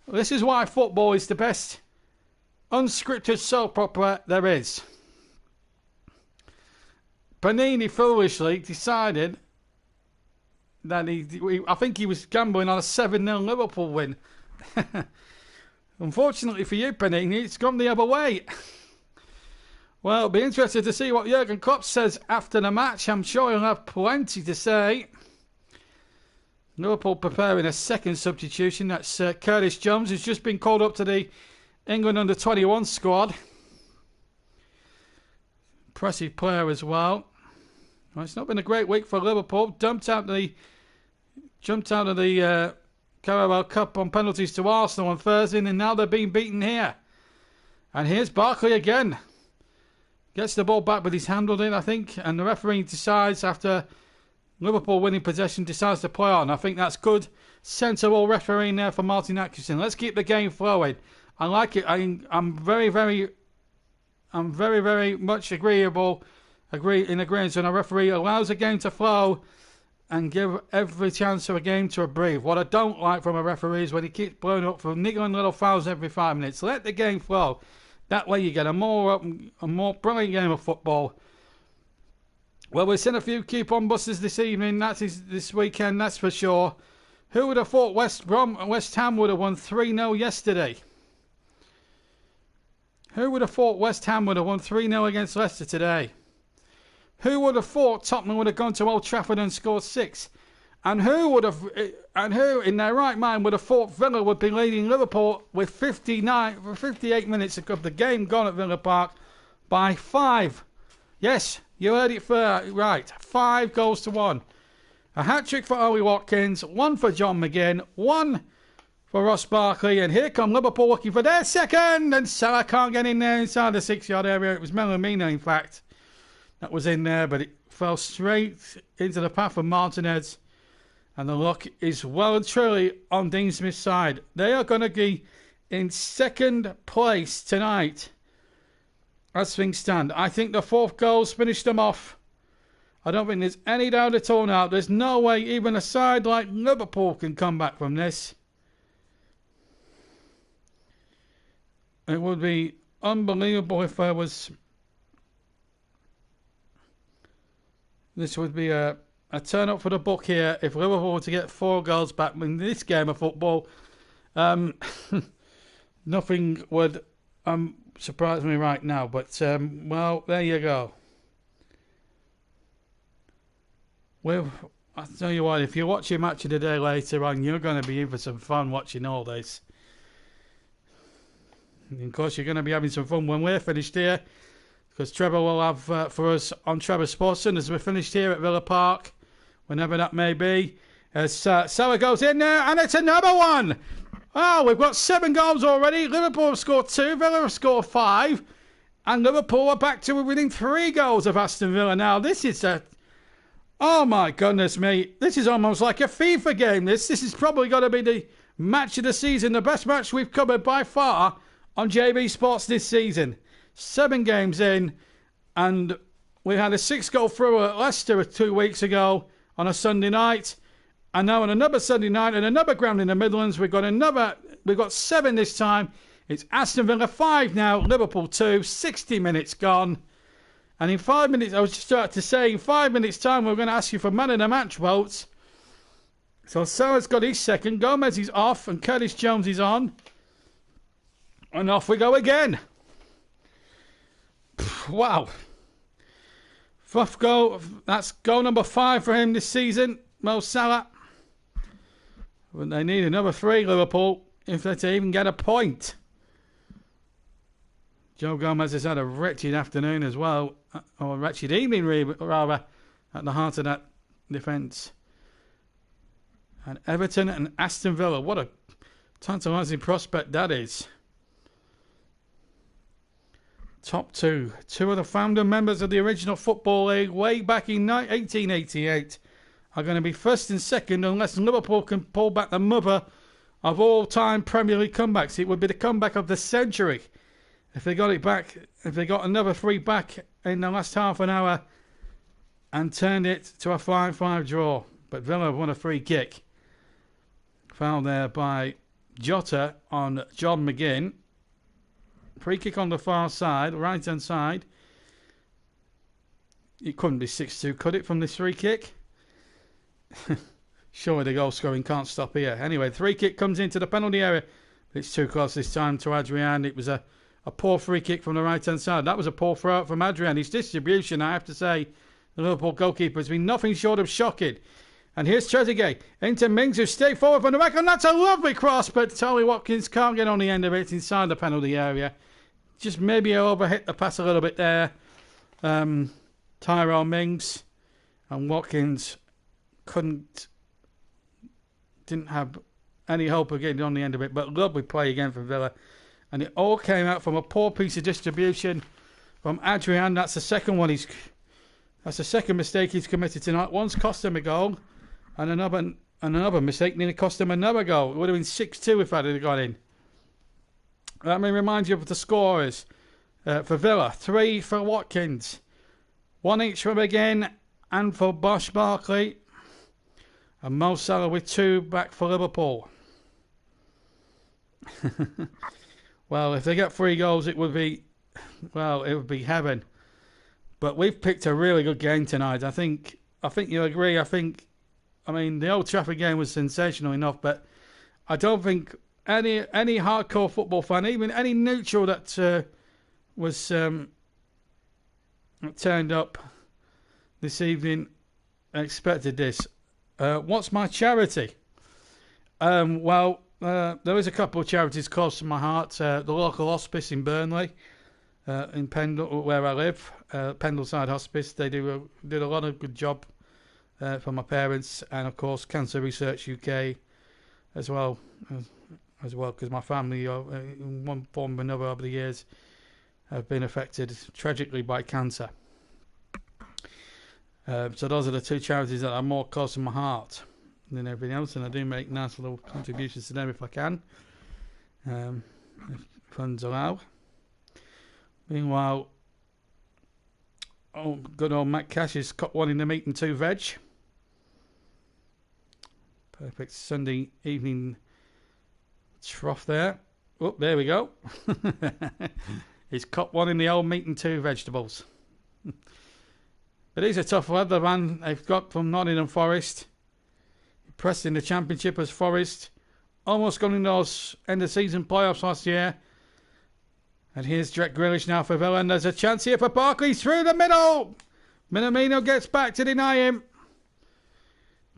this is why football is the best unscripted soap opera there is. Panini foolishly decided that I think he was gambling on a 7-0 Liverpool win. Unfortunately for you, Panini, it's gone the other way. Well, it'll be interesting to see what Jurgen Klopp says after the match. I'm sure he'll have plenty to say. Liverpool preparing a second substitution. That's Curtis Jones, who's just been called up to the England under-21 squad. Impressive player as well. Well, it's not been a great week for Liverpool. Jumped out of the Carabao Cup on penalties to Arsenal on Thursday, and now they're being beaten here. And here's Barkley again. Gets the ball back, but he's handled it, I think. And the referee decides, after Liverpool winning possession, decides to play on. I think that's good, sensible refereeing there for Martin Atkinson. Let's keep the game flowing. I like it. I'm very, very much agree in agreement when a referee allows a game to flow and give every chance of a game to breathe. What I don't like from a referee is when he keeps blowing up for niggling little fouls every 5 minutes. Let the game flow. That way you get a more brilliant game of football. Well, we've seen a few coupon busters this evening. That is this weekend, that's for sure. Who would have thought West Ham would have won 3-0 yesterday? Who would have thought West Ham would have won 3-0 against Leicester today? Who would have thought Tottenham would have gone to Old Trafford and scored 6? And who in their right mind would have thought Villa would be leading Liverpool with 58 minutes of the game gone at Villa Park by 5? Yes, you heard it right. 5 goals to 1. A hat-trick for Ollie Watkins, 1 for John McGinn, 1 for Ross Barkley, and here come Liverpool looking for their second, and Salah can't get in there inside the 6-yard area. It was Melamina, in fact, that was in there, but it fell straight into the path of Martinez. And the luck is well and truly on Dean Smith's side. They are going to be in second place tonight as things stand. I think the 4th goal's finished them off. I don't think there's any doubt at all now. There's no way even a side like Liverpool can come back from this. It would be unbelievable if there was... This would be a turn up for the book here if Liverpool were to get 4 goals back in this game of football. Nothing would surprise me right now, but well, there you go. I'll tell you what, if you're watching Match of the Day later on, you're going to be in for some fun watching all this. And of course, you're going to be having some fun when we're finished here, because Trevor will have for us on Trevor Sportson as we're finished here at Villa Park, whenever that may be. As Salah goes in there, and it's another one. Oh, we've got 7 goals already. Liverpool have scored 2, Villa have scored 5, and Liverpool are back to within 3 goals of Aston Villa. Now, this is oh my goodness me, this is almost like a FIFA game. This is probably got to be the match of the season, the best match we've covered by far on JB Sports this season. 7 games in, and we had a 6-goal through at Leicester 2 weeks ago on a Sunday night, and now on another Sunday night and another ground in the Midlands, we've got 7 this time. It's Aston Villa 5 now, Liverpool 2, 60 minutes gone. And in 5 minutes, I was just about to say, in 5 minutes time, we're going to ask you for man of the match votes. So Salah's got his second, Gomez is off, and Curtis Jones is on. And off we go again. Wow. 5th goal, that's goal number 5 for him this season, Mo Salah. But they need another 3, Liverpool, if they're to even get a point. Joe Gomez has had a wretched afternoon as well, or a wretched evening rather, at the heart of that defence. And Everton and Aston Villa, what a tantalising prospect that is. Top 2. 2 of the founder members of the original Football League way back in 1888 are going to be first and second unless Liverpool can pull back the mother of all-time Premier League comebacks. It would be the comeback of the century if they got it back, if they got another 3 back in the last half an hour and turned it to a 5-5 draw. But Villa won a free kick. Foul there by Jota on John McGinn. Free kick on the far side, right-hand side. It couldn't be 6-2, could it, from this free kick? Surely the goal scoring can't stop here. Anyway, the free kick comes into the penalty area. It's too close this time to Adrian. It was a poor free kick from the right-hand side. That was a poor throw out from Adrian. His distribution, I have to say, the Liverpool goalkeeper has been nothing short of shocking. And here's Trezeguet into Mings, who stay forward from the back, and that's a lovely cross, but Tolly Watkins can't get on the end of it inside the penalty area. Just maybe overhit the pass a little bit there. Tyrone Mings and Watkins didn't have any hope of getting on the end of it, but lovely play again from Villa. And it all came out from a poor piece of distribution from Adrian. That's the second one. That's the second mistake he's committed tonight. One's cost him a goal, and another mistake nearly cost him another goal. It would have been 6-2 if that had gone in. Let me remind you of the scorers. For Villa, 3 for Watkins, 1 each for McGinn and for Bosch Barkley, and Mo Salah with 2 back for Liverpool. well, if they get 3 goals, it would be heaven. But we've picked a really good game tonight. I think you'll agree. I mean, the Old Trafford game was sensational enough, but I don't think any hardcore football fan, even any neutral that was turned up this evening, expected this. What's my charity? There is a couple of charities close to my heart. The local hospice in Burnley, in Pendle, where I live, Pendleside Hospice. They did a lot of good job for my parents, and of course Cancer Research UK as well, because my family, in one form or another over the years, have been affected tragically by cancer. So those are the 2 charities that are more close to my heart than everything else, and I do make nice little contributions to them if I can, if funds allow. Meanwhile, good old Matt Cash has got 1 in the meat and 2 veg. Perfect Sunday evening trough there. Oh, there we go. He's cut 1 in the old meat and 2 vegetables. But he's a tough lad, the man they've got from Nottingham Forest. He pressed in the Championship as Forest. Almost got in those end of season playoffs last year. And here's Jack Grealish now for Villa. And there's a chance here for Barkley through the middle. Minamino gets back to deny him.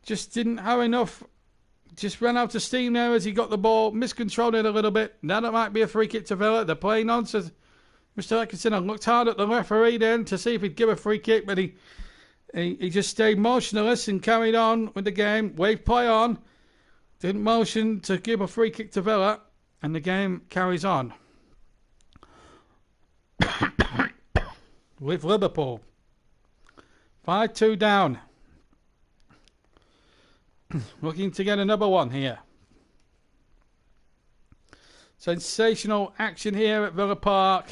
Just didn't have enough. Just ran out of steam there as he got the ball. Miscontrolled it a little bit. Now that might be a free kick to Villa. They're playing on. So Mr. Atkinson looked hard at the referee then to see if he'd give a free kick. But he just stayed motionless and carried on with the game. Waved play on. Didn't motion to give a free kick to Villa. And the game carries on. With Liverpool 5-2 down, looking to get another one here. Sensational action here at Villa Park.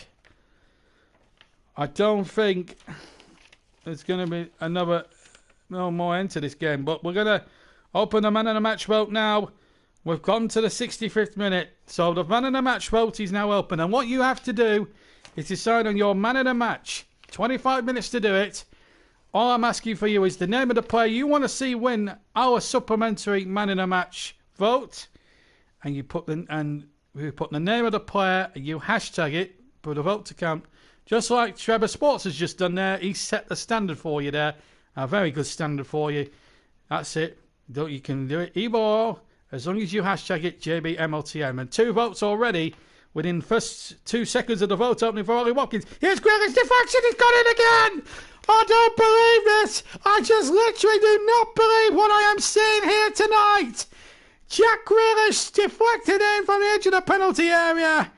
I don't think there's going to be no more end to this game, but we're going to open the man of the match vote now. We've gone to the 65th minute, so the man of the match vote is now open, and what you have to do is decide on your man of the match. 25 minutes to do it. All I'm asking for you is the name of the player you want to see win our supplementary man of the match vote, and we put the name of the player, and you hashtag it for the vote to count, just like Trevor Sports has just done there. He set the standard for you there, a very good standard for you. That's it. You can do it either or, as long as you hashtag it JBMLTM. And 2 votes already within the first 2 seconds of the vote opening for Ollie Watkins. Here's Grealish deflection. He's got it again. I don't believe this. I just literally do not believe what I am seeing here tonight. Jack Grealish deflected in from the edge of the penalty area.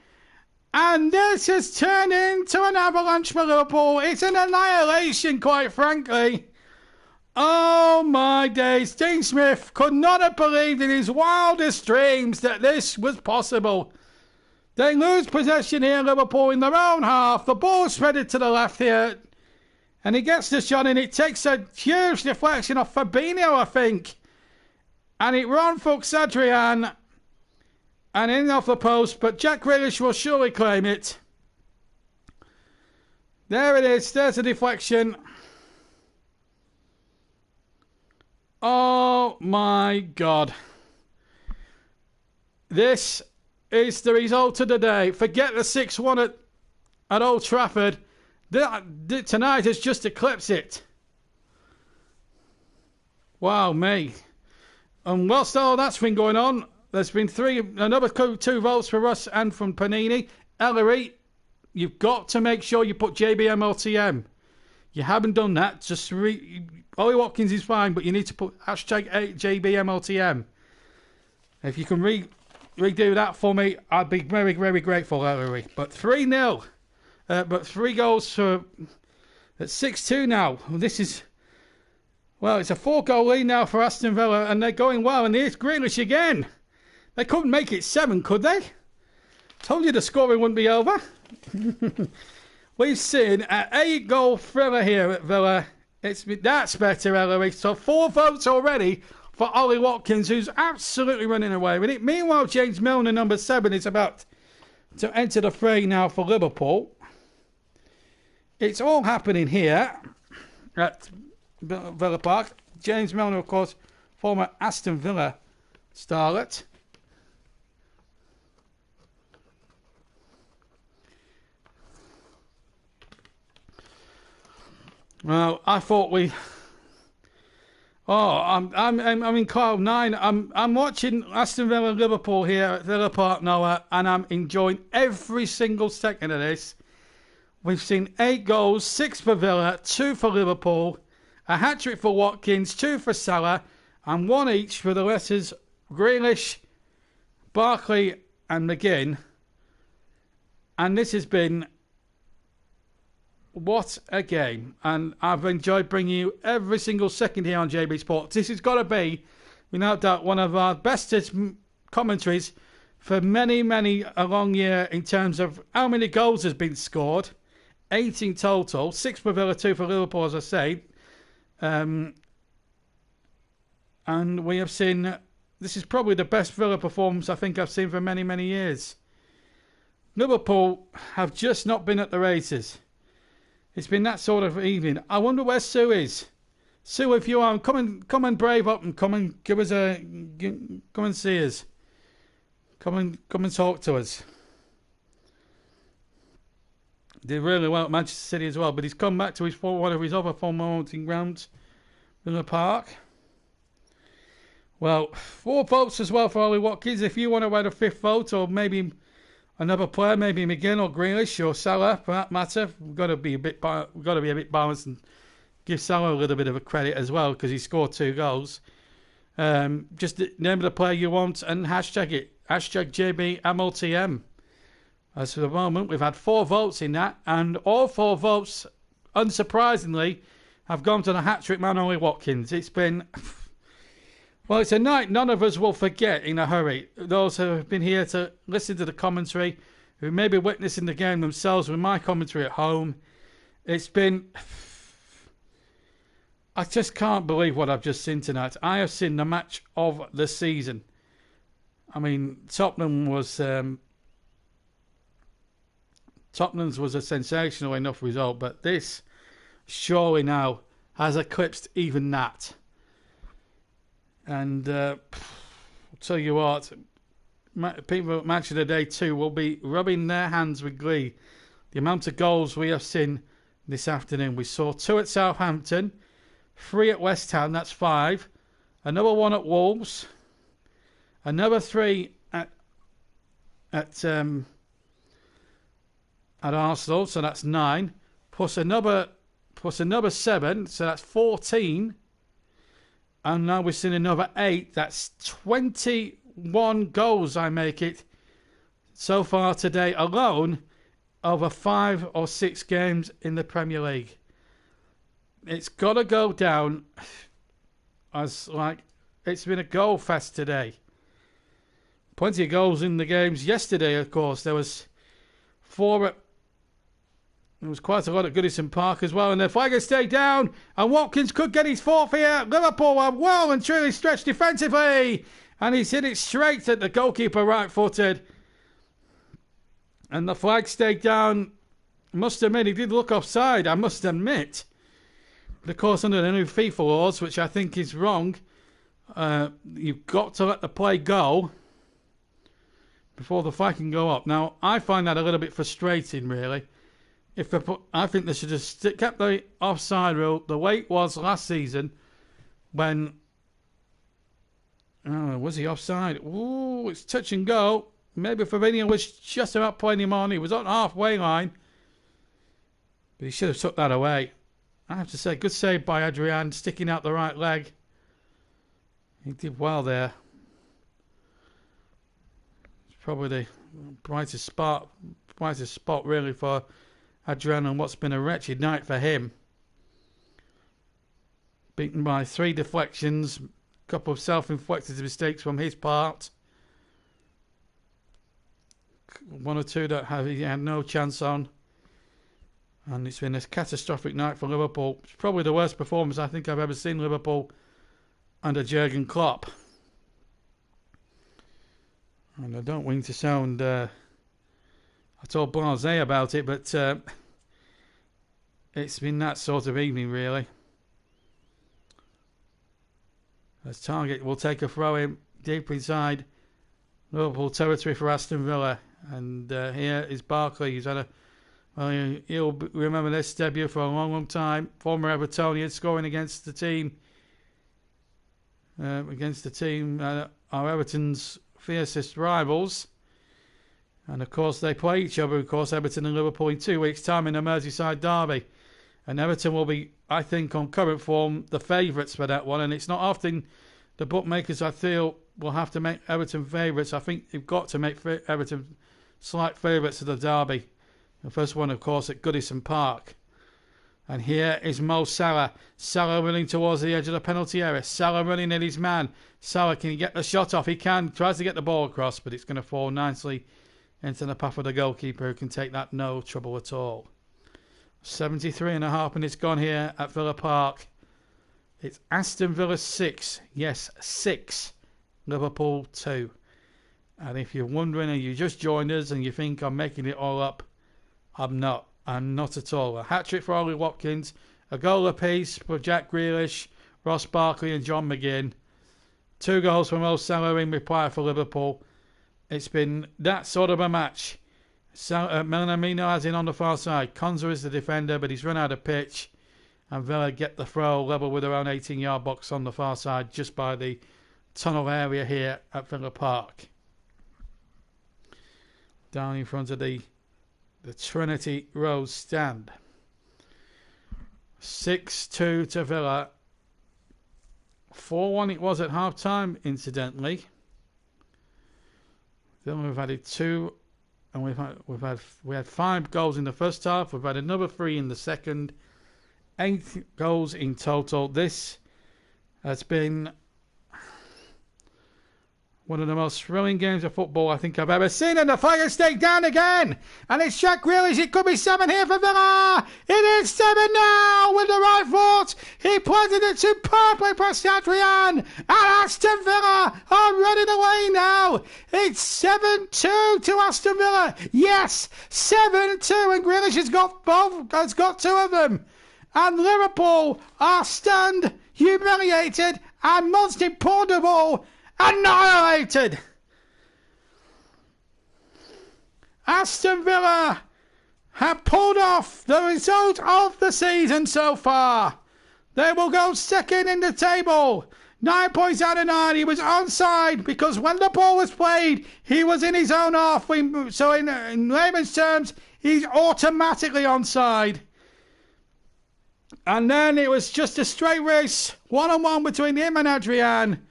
And this has turned into an avalanche for Liverpool. It's an annihilation, quite frankly. Oh my days. Dean Smith could not have believed in his wildest dreams that this was possible. They lose possession here, Liverpool, in their own half. The ball's threaded to the left here. And he gets the shot in. It takes a huge deflection off Fabinho, I think. And it wrong-foots Adrian. And in off the post. But Jack Grealish will surely claim it. There it is. There's a deflection. Oh, my God. This is the result of the day. Forget the 6-1 at Old Trafford. Tonight has just eclipsed it. Wow, me. And whilst all that's been going on, there's been another 2 votes for us and from Panini. Ellery, you've got to make sure you put JBMLTM. You haven't done that. Just Ollie Watkins is fine, but you need to put hashtag JBMLTM. If you can redo that for me, I'd be very, very grateful, Ellery. But 3-0. But 3 goals for at 6-2 now. This is, well, it's a 4-goal lead now for Aston Villa, and they're going well. And here's Grealish again. They couldn't make it 7, could they? Told you the scoring wouldn't be over. We've seen an 8-goal thriller here at Villa. That's better, Ellery. So 4 votes already for Ollie Watkins, who's absolutely running away with it. Meanwhile, James Milner, number 7, is about to enter the fray now for Liverpool. It's all happening here at Villa Park. James Milner, of course, former Aston Villa starlet. Well, I thought we. Oh, I'm in cloud nine. I'm watching Aston Villa Liverpool here at Villa Park, Noah, and I'm enjoying every single second of this. We've seen 8 goals, 6 for Villa, 2 for Liverpool, a hat-trick for Watkins, 2 for Salah, and 1 each for the letters Grealish, Barkley, and McGinn. And this has been. What a game. And I've enjoyed bringing you every single second here on JB Sports. This has got to be, without doubt, one of our bestest commentaries for many, many a long year in terms of how many goals has been scored. 8 in total. 6 for Villa, 2 for Liverpool, as I say. And we have seen, this is probably the best Villa performance I think I've seen for many, many years. Liverpool have just not been at the races. It's been that sort of evening. I wonder where Sue is. Sue, if you are, come and brave up and come and give us come and see us. Come and talk to us. Did really well at Manchester City as well, but he's come back to one of his other former hunting grounds, Villa Park. Well, 4 votes as well for Ollie Watkins. If you want to add a 5th vote, or maybe another player, maybe McGinn or Grealish or Salah, for that matter, we've got to be a bit balanced and give Salah a little bit of a credit as well because he scored 2 goals. Just name the player you want and hashtag it. Hashtag JBMLTM. As for the moment, we've had 4 votes in that, and all 4 votes, unsurprisingly, have gone to the hat-trick man, Ollie Watkins. It's been. Well, it's a night none of us will forget in a hurry. Those who have been here to listen to the commentary, who may be witnessing the game themselves with my commentary at home. It's been. I just can't believe what I've just seen tonight. I have seen the match of the season. I mean, Tottenham's was a sensational enough result, but this surely now has eclipsed even that. And I'll tell you what, people at Match of the Day 2 will be rubbing their hands with glee. The amount of goals we have seen this afternoon. We saw 2 at Southampton, 3 at West Ham, that's 5. Another 1 at Wolves. Another 3 at Arsenal, so that's 9. Plus another 7, so that's 14. And now we've seen another 8. That's 21 goals, I make it, so far today alone, over 5 or 6 games in the Premier League. It's got to go down as like it's been a goal fest today. Plenty of goals in the games yesterday, of course. There was 4 There was quite a lot at Goodison Park as well, and the flag has stayed down, and Watkins could get his 4th here. Liverpool are well and truly stretched defensively, and he's hit it straight at the goalkeeper, right-footed. And the flag stayed down. Must admit, he did look offside, I must admit. But of course, under the new FIFA laws, which I think is wrong, you've got to let the play go before the flag can go up. Now, I find that a little bit frustrating, really. I think they should have kept the offside rule the way it was last season when. Oh, was he offside? Ooh, it's touch and go. Maybe Fabinho was just about playing him on. He was on halfway line. But he should have took that away. I have to say, good save by Adrian, sticking out the right leg. He did well there. It's probably the brightest spot really for Adrian on what's been a wretched night for him. Beaten by 3 deflections, a couple of self-inflicted mistakes from his part. 1 or 2 that he had no chance on. And it's been a catastrophic night for Liverpool. It's probably the worst performance I think I've ever seen Liverpool under Jurgen Klopp. And I don't mean to sound at all blasé about it, but it's been that sort of evening, really. As Target will take a throw in deep inside Liverpool territory for Aston Villa. And here is Barkley. He's had he'll remember this debut for a long, long time. Former Evertonian scoring against the team. Our Everton's fiercest rivals. And of course they play each other, of course, Everton and Liverpool in 2 weeks' time in a Merseyside derby. And Everton will be, I think, on current form, the favourites for that one. And it's not often the bookmakers, I feel, will have to make Everton favourites. I think you've got to make Everton slight favourites of the derby. The first one, of course, at Goodison Park. And here is Mo Salah. Salah running towards the edge of the penalty area. Salah running at his man. Salah, can he get the shot off? He can. Tries to get the ball across, but it's going to fall nicely into the path of the goalkeeper, who can take that no trouble at all. 73.5 minutes gone here at Villa Park. It's Aston Villa 6. Yes, 6. Liverpool 2. And if you're wondering and you just joined us and you think I'm making it all up, I'm not. I'm not at all. A hat-trick for Ollie Watkins. A goal apiece for Jack Grealish, Ross Barkley and John McGinn. 2 goals from Mo Salah in reply for Liverpool. It's been that sort of a match. Minamino has in on the far side. Konza is the defender, but he's run out of pitch. And Villa get the throw level with their own 18-yard box on the far side, just by the tunnel area here at Villa Park. Down in front of the Trinity Road stand. 6-2 to Villa. 4-1 it was at half-time, incidentally. Then we've added 2. And we had 5 goals in the first half. We've had another 3 in the second. 8 goals in total. This has been one of the most thrilling games of football I think I've ever seen. And the fire stake down again. And it's Jack Grealish. It could be 7 here for Villa. It is 7 now with the right foot. He planted it superbly past Adrian. And Aston Villa are running away now. It's 7-2 to Aston Villa. Yes, 7-2. And Grealish has got 2 of them. And Liverpool are stunned, humiliated, and most important of all, annihilated. Aston Villa have pulled off the result of the season so far. They will go second in the table. 9 points out of 9. He was onside because when the ball was played, he was in his own half. So in layman's terms, he's automatically onside. And then it was just a straight race, 1-on-1 between him and Adrian.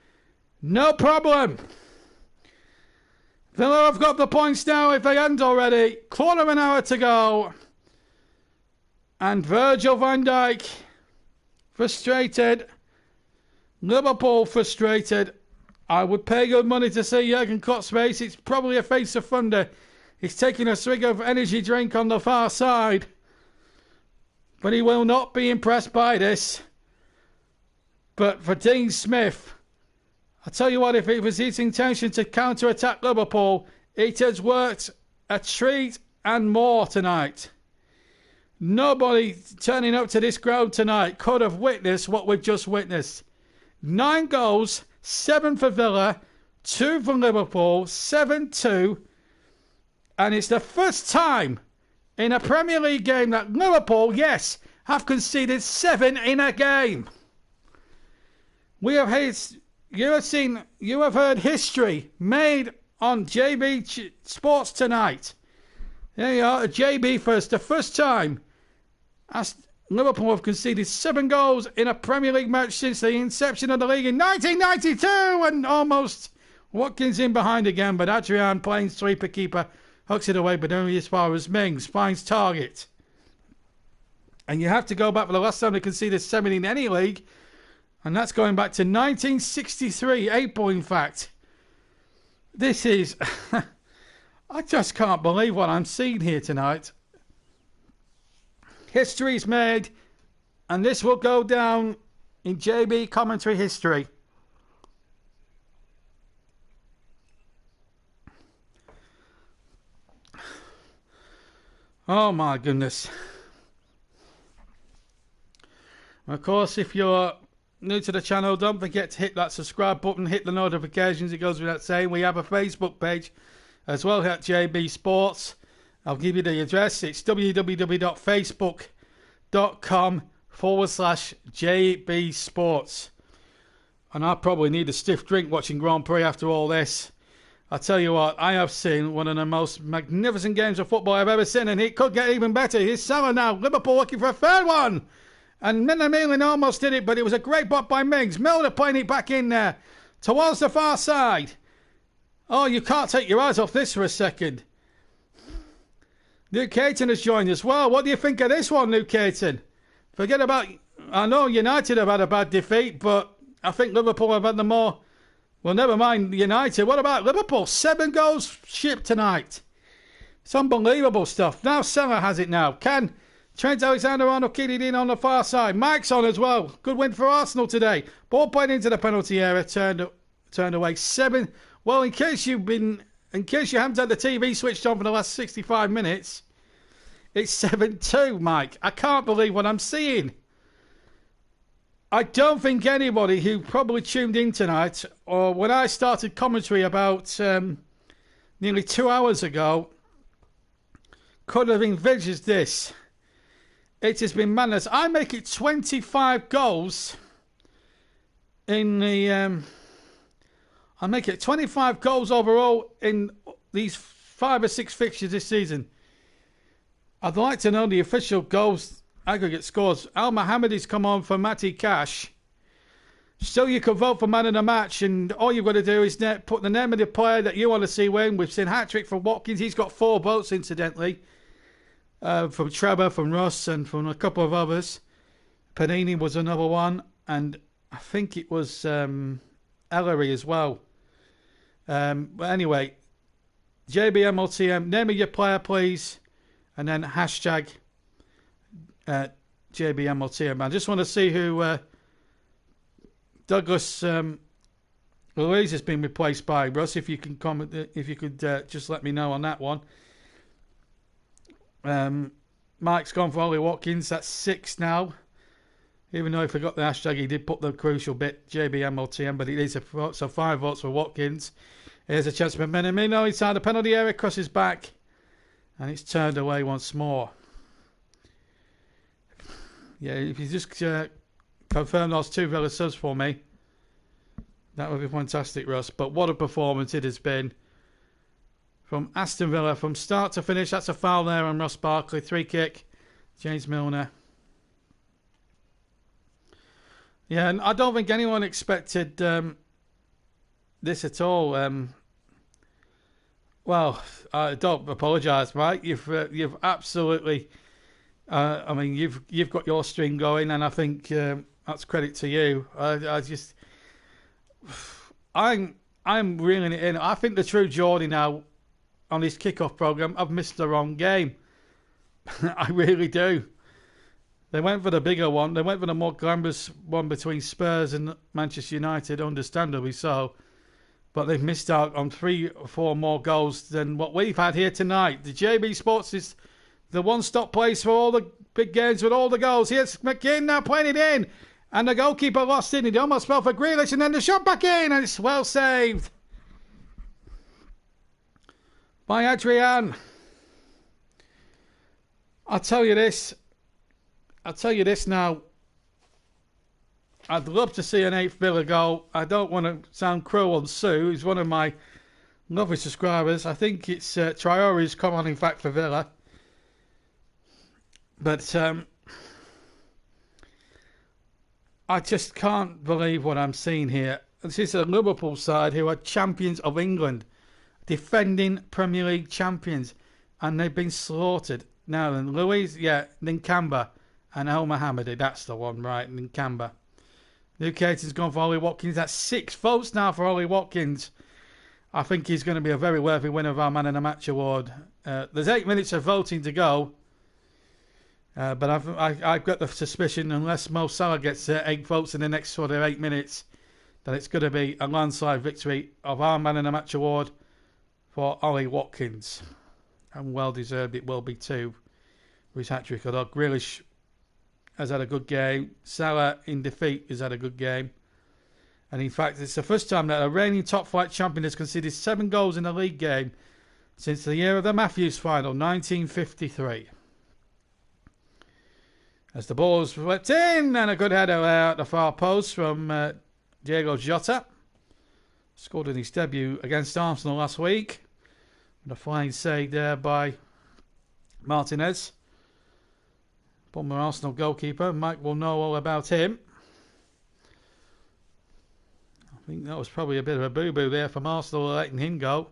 No problem. Villa have got the points now if they hadn't already. Quarter of an hour to go. And Virgil van Dijk frustrated. Liverpool frustrated. I would pay good money to see Jurgen Klopp's face. It's probably a face of thunder. He's taking a swig of energy drink on the far side. But he will not be impressed by this. But for Dean Smith, I tell you what, if it was his intention to counter-attack Liverpool, it has worked a treat and more tonight. Nobody turning up to this ground tonight could have witnessed what we've just witnessed. 9 goals, 7 for Villa, 2 for Liverpool, 7-2. And it's the first time in a Premier League game that Liverpool, yes, have conceded 7 in a game. You have heard history made on JB Sports tonight. There you are, JB first. The first time Liverpool have conceded 7 goals in a Premier League match since the inception of the league in 1992, and almost Watkins in behind again, but Adrian playing sweeper keeper hooks it away, but only as far as Mings finds target. And you have to go back for the last time they conceded 7 in any league, and that's going back to 1963, April in fact. This is... I just can't believe what I'm seeing here tonight. History's made, and this will go down in JB commentary history. Oh my goodness. Of course, if you're new to the channel, don't forget to hit that subscribe button, hit the notifications. It goes without saying. We have a Facebook page as well at JB Sports. I'll give you the address. It's www.facebook.com/JB Sports. And I probably need a stiff drink watching Grand Prix after all this. I tell you what, I have seen one of the most magnificent games of football I've ever seen, and it could get even better. Here's Salah now. Liverpool looking for a third one. And Milner almost did it, but it was a great bot by Mings. Milner playing it back in there towards the far side. Oh, you can't take your eyes off this for a second. Luke Caton has joined as well. What do you think of this one, Luke Caton? Forget about... I know United have had a bad defeat, but I think Liverpool have had the more... Well, never mind United. What about Liverpool? 7 goals shipped tonight. It's unbelievable stuff. Now Salah has it now. Can Trent Alexander-Arnold kid it in on the far side. Mike's on as well. Good win for Arsenal today. Ball played into the penalty area. Turned away. 7. Well, in case you haven't had the TV switched on for the last 65 minutes, it's 7-2, Mike. I can't believe what I'm seeing. I don't think anybody who probably tuned in tonight, or when I started commentary about nearly 2 hours ago, could have envisaged this. It has been madness. I make it 25 goals in the... I make it 25 goals overall in these 5 or 6 fixtures this season. I'd like to know the official goals aggregate scores. Al Mohammedi's come on for Matty Cash. Still, you can vote for man of the match, and all you've got to do is put the name of the player that you want to see win. We've seen hat-trick from Watkins. He's got 4 votes, incidentally. From Trevor, from Russ, and from a couple of others. Panini was another one, and I think it was Ellery as well. But anyway, JBMLTM, name of your player, please, and then hashtag JBMLTM. I just want to see who Douglas Louise has been replaced by. Russ, if you can comment, if you could just let me know on that one. Mike's gone for Ollie Watkins. That's 6 now. Even though he forgot the hashtag, he did put the crucial bit, JBMLTM, but it is a vote, so 5 votes for Watkins. Here's a chance for Minamino inside the penalty area, crosses back, and it's turned away once more. Yeah, if you just confirm those 2 Villa subs for me, that would be fantastic, Russ. But what a performance it has been from Aston Villa from start to finish. That's a foul there on Ross Barkley. 3 kick, James Milner. Yeah, and I don't think anyone expected this at all. Well, I don't apologise, Mike. You've absolutely. I mean, you've got your string going, and I think that's credit to you. I'm reeling it in. I think the true Geordie now on this kickoff programme, I've missed the wrong game. I really do. They went for the bigger one. They went for the more glamorous one between Spurs and Manchester United, understandably so. But they've missed out on 3 or 4 more goals than what we've had here tonight. The JB Sports is the one-stop place for all the big games with all the goals. Here's McKinn now playing it in. And the goalkeeper lost in. He almost fell for Grealish, and then the shot back in, and it's well saved by Adrian. I'll tell you this now. I'd love to see an 8th Villa goal. I don't want to sound cruel on Sue, who's one of my lovely subscribers. I think it's Traore's come on, in fact, for Villa. But I just can't believe what I'm seeing here. This is a Liverpool side who are champions of England, defending Premier League champions, and they've been slaughtered. Now then, Louise, Nkamba and El Mohammedi, that's the one, right, Nkamba. Luke Caton's gone for Ollie Watkins. That's 6 votes now for Ollie Watkins. I think he's going to be a very worthy winner of our Man of the Match award. There's 8 minutes of voting to go. But I've got the suspicion, unless Mo Salah gets 8 votes in the next sort of 8 minutes, that it's going to be a landslide victory of our Man of the Match award for Ollie Watkins. And well deserved it will be too. for his hat-trick, although Grealish has had a good game. Salah, in defeat, has had a good game. And in fact, it's the first time that a reigning top-flight champion has conceded 7 goals in a league game since the year of the Matthews final, 1953. As the ball was whipped in, and a good header out the far post from Diego Jota. Scored in his debut against Arsenal last week. And a fine save there by Martinez. Former Arsenal goalkeeper. Mike will know all about him. I think that was probably a bit of a boo-boo there from Arsenal letting him go.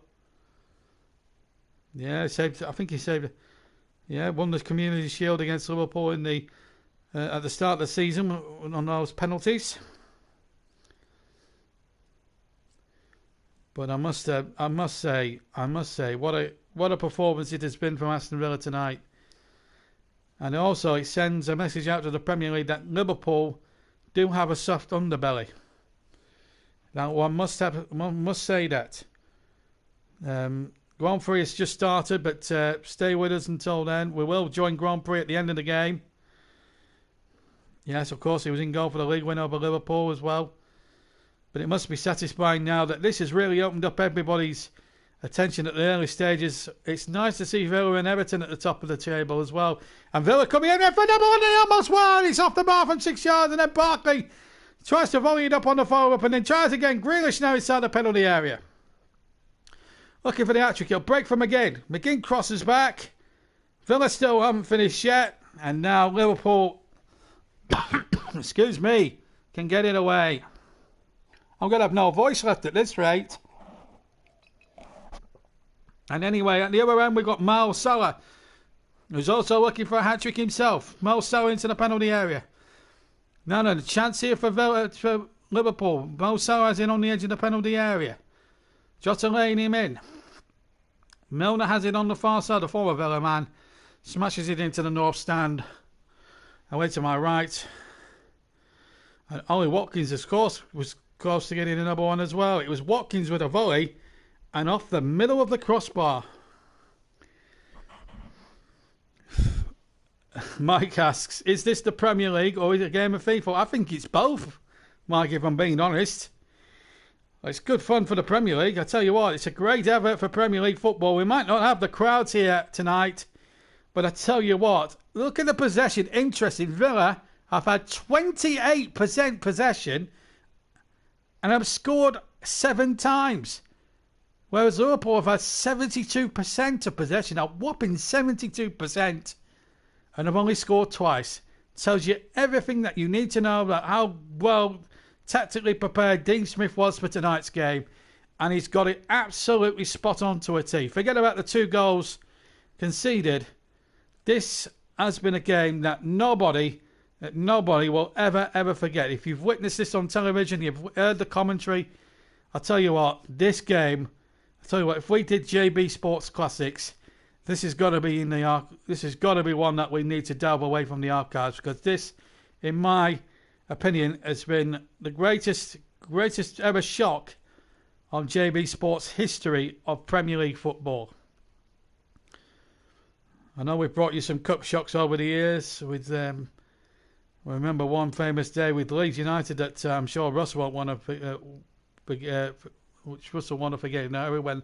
Yeah, saved. I think he saved. Yeah, won the Community Shield against Liverpool in the at the start of the season on those penalties. But I must say, what a performance it has been from Aston Villa tonight. And also, it sends a message out to the Premier League that Liverpool do have a soft underbelly. Now, one must say that. Grand Prix has just started, but stay with us until then. We will join Grand Prix at the end of the game. Yes, of course, he was in goal for the league win over Liverpool as well. But it must be satisfying now that this has really opened up everybody's attention at the early stages. It's nice to see Villa and Everton at the top of the table as well. And Villa coming in there for number one, and almost won. It's off the bar from 6 yards, and then Barkley tries to volley it up on the follow-up, and then tries again. Grealish now inside the penalty area. Looking for the hat-trick. He'll break from McGinn. McGinn crosses back. Villa still haven't finished yet. And now Liverpool, excuse me, can get it away. I'm going to have no voice left at this rate. And anyway, at the other end, we've got Mo Salah, who's also looking for a hat-trick himself. Mo Salah into the penalty area. Now, the chance here for Liverpool. Mo Salah is in on the edge of the penalty area. Jota laying him in. Milner has it on the far side. The former Villa man smashes it into the north stand. Away to my right. And Ollie Watkins, of course, was close to getting another one as well. It was Watkins with a volley and off the middle of the crossbar. Mike asks, is this the Premier League or is it a game of FIFA? I think it's both, Mike, if I'm being honest. It's good fun for the Premier League. I tell you what, it's a great effort for Premier League football. We might not have the crowds here tonight, but I tell you what, look at the possession. Interesting. Villa have had 28% possession and have scored 7 times. Whereas Liverpool have had 72% of possession, a whopping 72%, and have only scored twice. Tells you everything that you need to know about how well tactically prepared Dean Smith was for tonight's game. And he's got it absolutely spot on to a T. Forget about the 2 goals conceded. This has been a game that nobody will ever forget. If you've witnessed this on television, you've heard the commentary, I'll tell you what, this game, I'll tell you what, if we did JB Sports Classics, this has got to be one that we need to delve away from the archives, because this, in my opinion, has been the greatest ever shock on JB Sports history of Premier League football. I know we've brought you some cup shocks over the years with I remember one famous day with Leeds United that I'm sure Russ won't want to which Russell want to forget now, when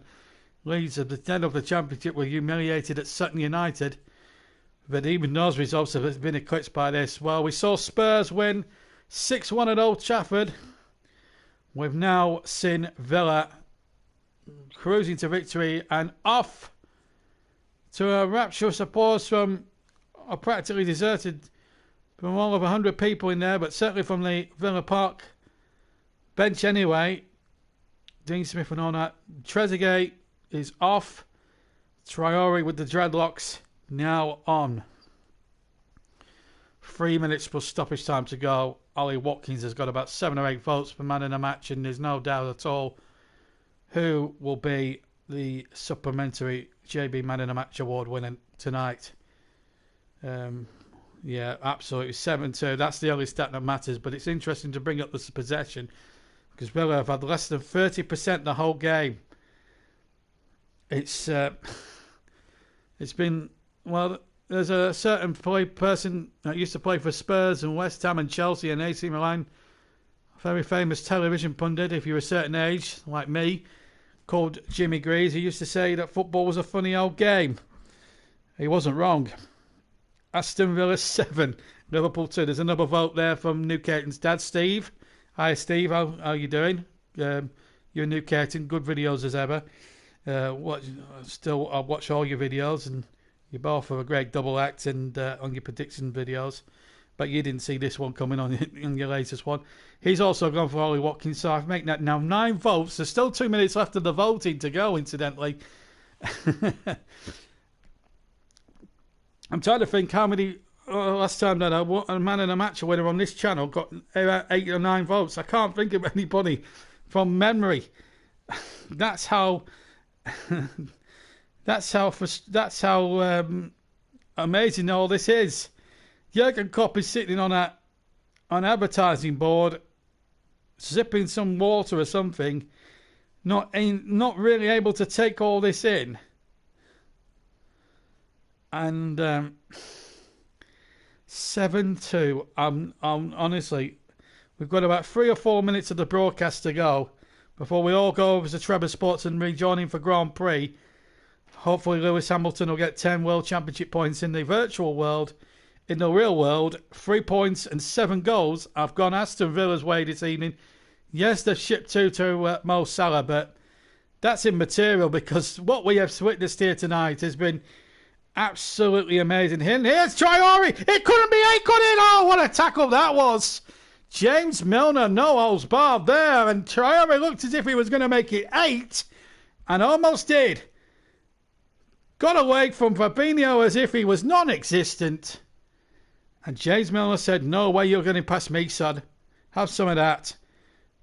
Leeds at the end of the Championship were humiliated at Sutton United. But even those results have been eclipsed by this. Well, we saw Spurs win 6-1 at Old Trafford. We've now seen Villa cruising to victory and off to a rapturous applause from a practically deserted, from all of 100 people in there, but certainly from the Villa Park bench anyway. Dean Smith and all that. Trezeguet is off. Traore with the dreadlocks now on. 3 minutes plus stoppage time to go. Ollie Watkins has got about 7 or 8 votes for man in the match, and there's no doubt at all who will be the supplementary JB Man in the Match award winner tonight. Yeah, absolutely. 7-2. That's the only stat that matters, but it's interesting to bring up this possession because Villa have had less than 30% the whole game. It's been, well, there's a certain person that used to play for Spurs and West Ham and Chelsea and AC Milan, a very famous television pundit, if you're a certain age, like me, called Jimmy Greaves. He used to say that football was a funny old game. He wasn't wrong. Aston Villa 7, Liverpool 2. There's another vote there from Newcaton's dad, Steve. Hi, Steve. How you doing? You're Newcaton. Good videos as ever. I watch all your videos, and you both have a great double act and on your prediction videos. But you didn't see this one coming on your latest one. He's also gone for Ollie Watkins, so I've made that now 9 votes. There's still 2 minutes left of the voting to go, incidentally. I'm trying to think how many last time that a man in a match winner on this channel got 8 or 9 votes. I can't think of anybody from memory. That's how amazing all this is. Jurgen Klopp is sitting on an advertising board, sipping some water or something, not really able to take all this in. And 7-2. Honestly, we've got about 3 or 4 minutes of the broadcast to go before we all go over to Trevor Sports and rejoin him for Grand Prix. Hopefully Lewis Hamilton will get 10 World Championship points in the virtual world. In the real world, 3 points and 7 goals. I've gone Aston Villa's way this evening. Yes, they've shipped 2 to Mo Salah, but that's immaterial because what we have witnessed here tonight has been absolutely amazing. Here's Traore. It couldn't be 8, could it? Oh, what a tackle that was. James Milner, no holds barred there. And Traore looked as if he was going to make it 8 and almost did. Got away from Fabinho as if he was non-existent. And James Milner said, no way you're getting past me, son. Have some of that.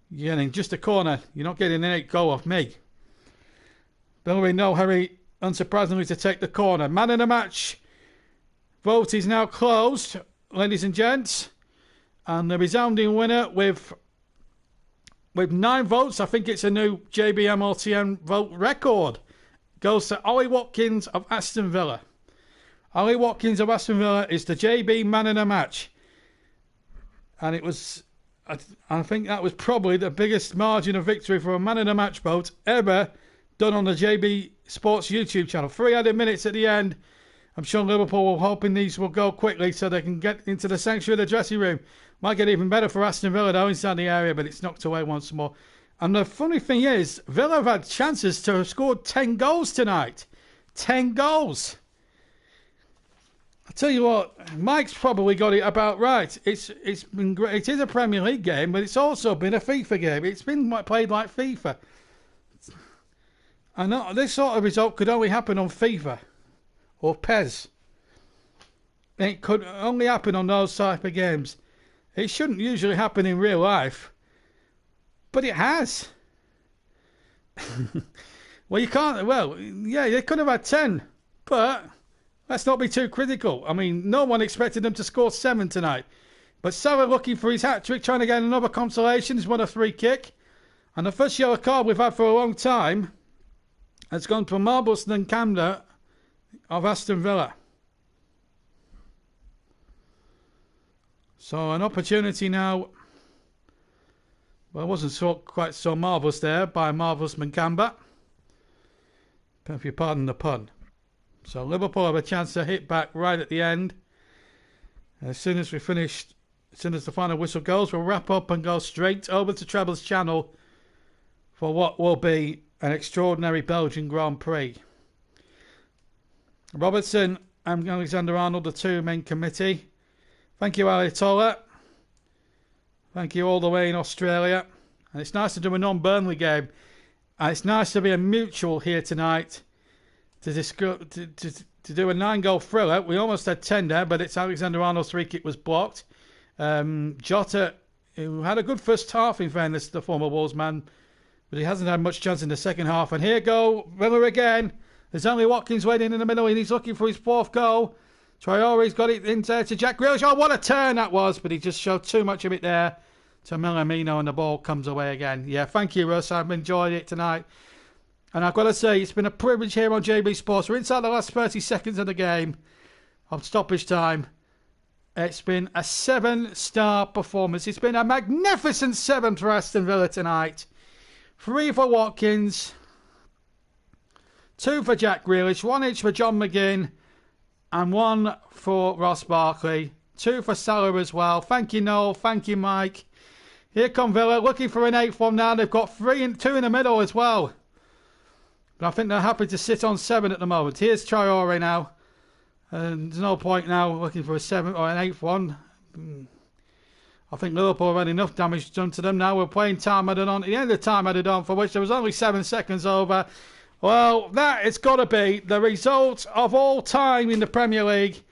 You're getting just a corner. You're not getting an 8 goal off me. Billary, no hurry, unsurprisingly, to take the corner. Man of the match. Vote is now closed, ladies and gents. And the resounding winner with 9 votes, I think it's a new JBMLTN vote record, goes to Ollie Watkins of Aston Villa. Ollie Watkins of Aston Villa is the JB man of the match. And it was, I think that was probably the biggest margin of victory for a man of the match vote ever done on the JB Sports YouTube channel. 3 added minutes at the end. I'm sure Liverpool will hoping these will go quickly so they can get into the sanctuary of the dressing room. Might get even better for Aston Villa though inside the area, but it's knocked away once more. And the funny thing is, Villa have had chances to have scored 10 goals tonight. 10 goals. I tell you what, Mike's probably got it about right. It's been great. It is a Premier League game, but it's also been a FIFA game. It's been played like FIFA. I know this sort of result could only happen on FIFA or PES. It could only happen on those type of games. It shouldn't usually happen in real life, but it has. Well, you can't. Well, yeah, they could have had 10, but let's not be too critical. I mean, no one expected them to score 7 tonight. But Salah looking for his hat-trick, trying to get another consolation. He's won a free kick. And the first yellow card we've had for a long time has gone from Marbles and Camden of Aston Villa. So an opportunity now. Well, it wasn't quite so marvellous there by Marvellous Mankamba. If you pardon the pun. So Liverpool have a chance to hit back right at the end. As soon as we finish, as soon as the final whistle goes, we'll wrap up and go straight over to Treble's channel for what will be an extraordinary Belgian Grand Prix. Robertson and Alexander Arnold, the 2 main committee. Thank you, Ayatollah. Thank you all the way in Australia. And it's nice to do a non-Burnley game. And it's nice to be a mutual here tonight to do a 9-goal thriller. We almost had 10 there, but it's Alexander Arnold's free kick was blocked. Jota, who had a good first half, in fairness, the former Wolves man, but he hasn't had much chance in the second half. And here go Villa again. There's only Watkins waiting in the middle, and he's looking for his 4th goal. Traore's got it in there to Jack Grealish. Oh, what a turn that was, but he just showed too much of it there to Milamino, and the ball comes away again. Yeah, thank you, Russ. I've enjoyed it tonight. And I've got to say, it's been a privilege here on JB Sports. We're inside the last 30 seconds of the game. of stoppage time. It's been a 7-star performance. It's been a magnificent 7 for Aston Villa tonight. 3 for Watkins, 2 for Jack Grealish, 1 each for John McGinn, and 1 for Ross Barkley. 2 for Salah as well. Thank you, Noel. Thank you, Mike. Here come Villa, looking for an 8th one now. They've got 3 and 2 in the middle as well. But I think they're happy to sit on 7 at the moment. Here's Traore now. And there's no point now looking for a 7th or an 8th one. I think Liverpool have had enough damage done to them now. We're playing time added on. At the end of the time added on, for which there was only 7 seconds over. Well, that has got to be the result of all time in the Premier League.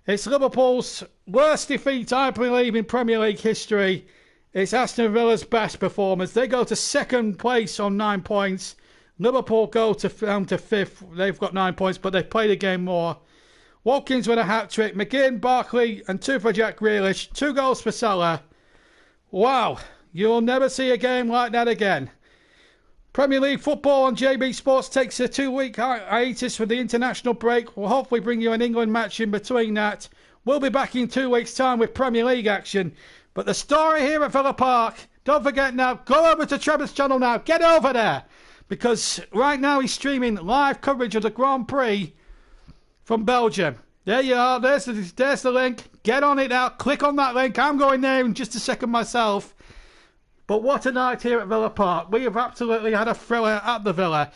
It's Liverpool's worst defeat, I believe, in Premier League history. It's Aston Villa's best performance. They go to 2nd place on 9 points. Liverpool go down to 5th. They've got 9 points, but they've played a game more. Watkins with a hat-trick. McGinn, Barkley, and 2 for Jack Grealish. 2 goals for Salah. Wow, you'll never see a game like that again. Premier League football on JB Sports takes a 2-week hiatus for the international break. We'll hopefully bring you an England match in between that. We'll be back in 2 weeks' time with Premier League action. But the story here at Villa Park, don't forget now, go over to Trevor's channel now. Get over there. Because right now he's streaming live coverage of the Grand Prix from Belgium. There you are. There's the link. Get on it now. Click on that link. I'm going there in just a second myself. But what a night here at Villa Park. We have absolutely had a thriller at the Villa.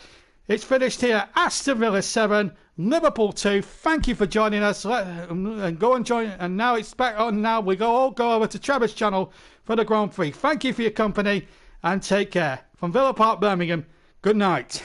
It's finished here. Aston Villa 7, Liverpool 2. Thank you for joining us. And go and join. And now it's back on. Now we all go over to Trevor's channel for the Grand Prix. Thank you for your company and take care. From Villa Park, Birmingham, good night.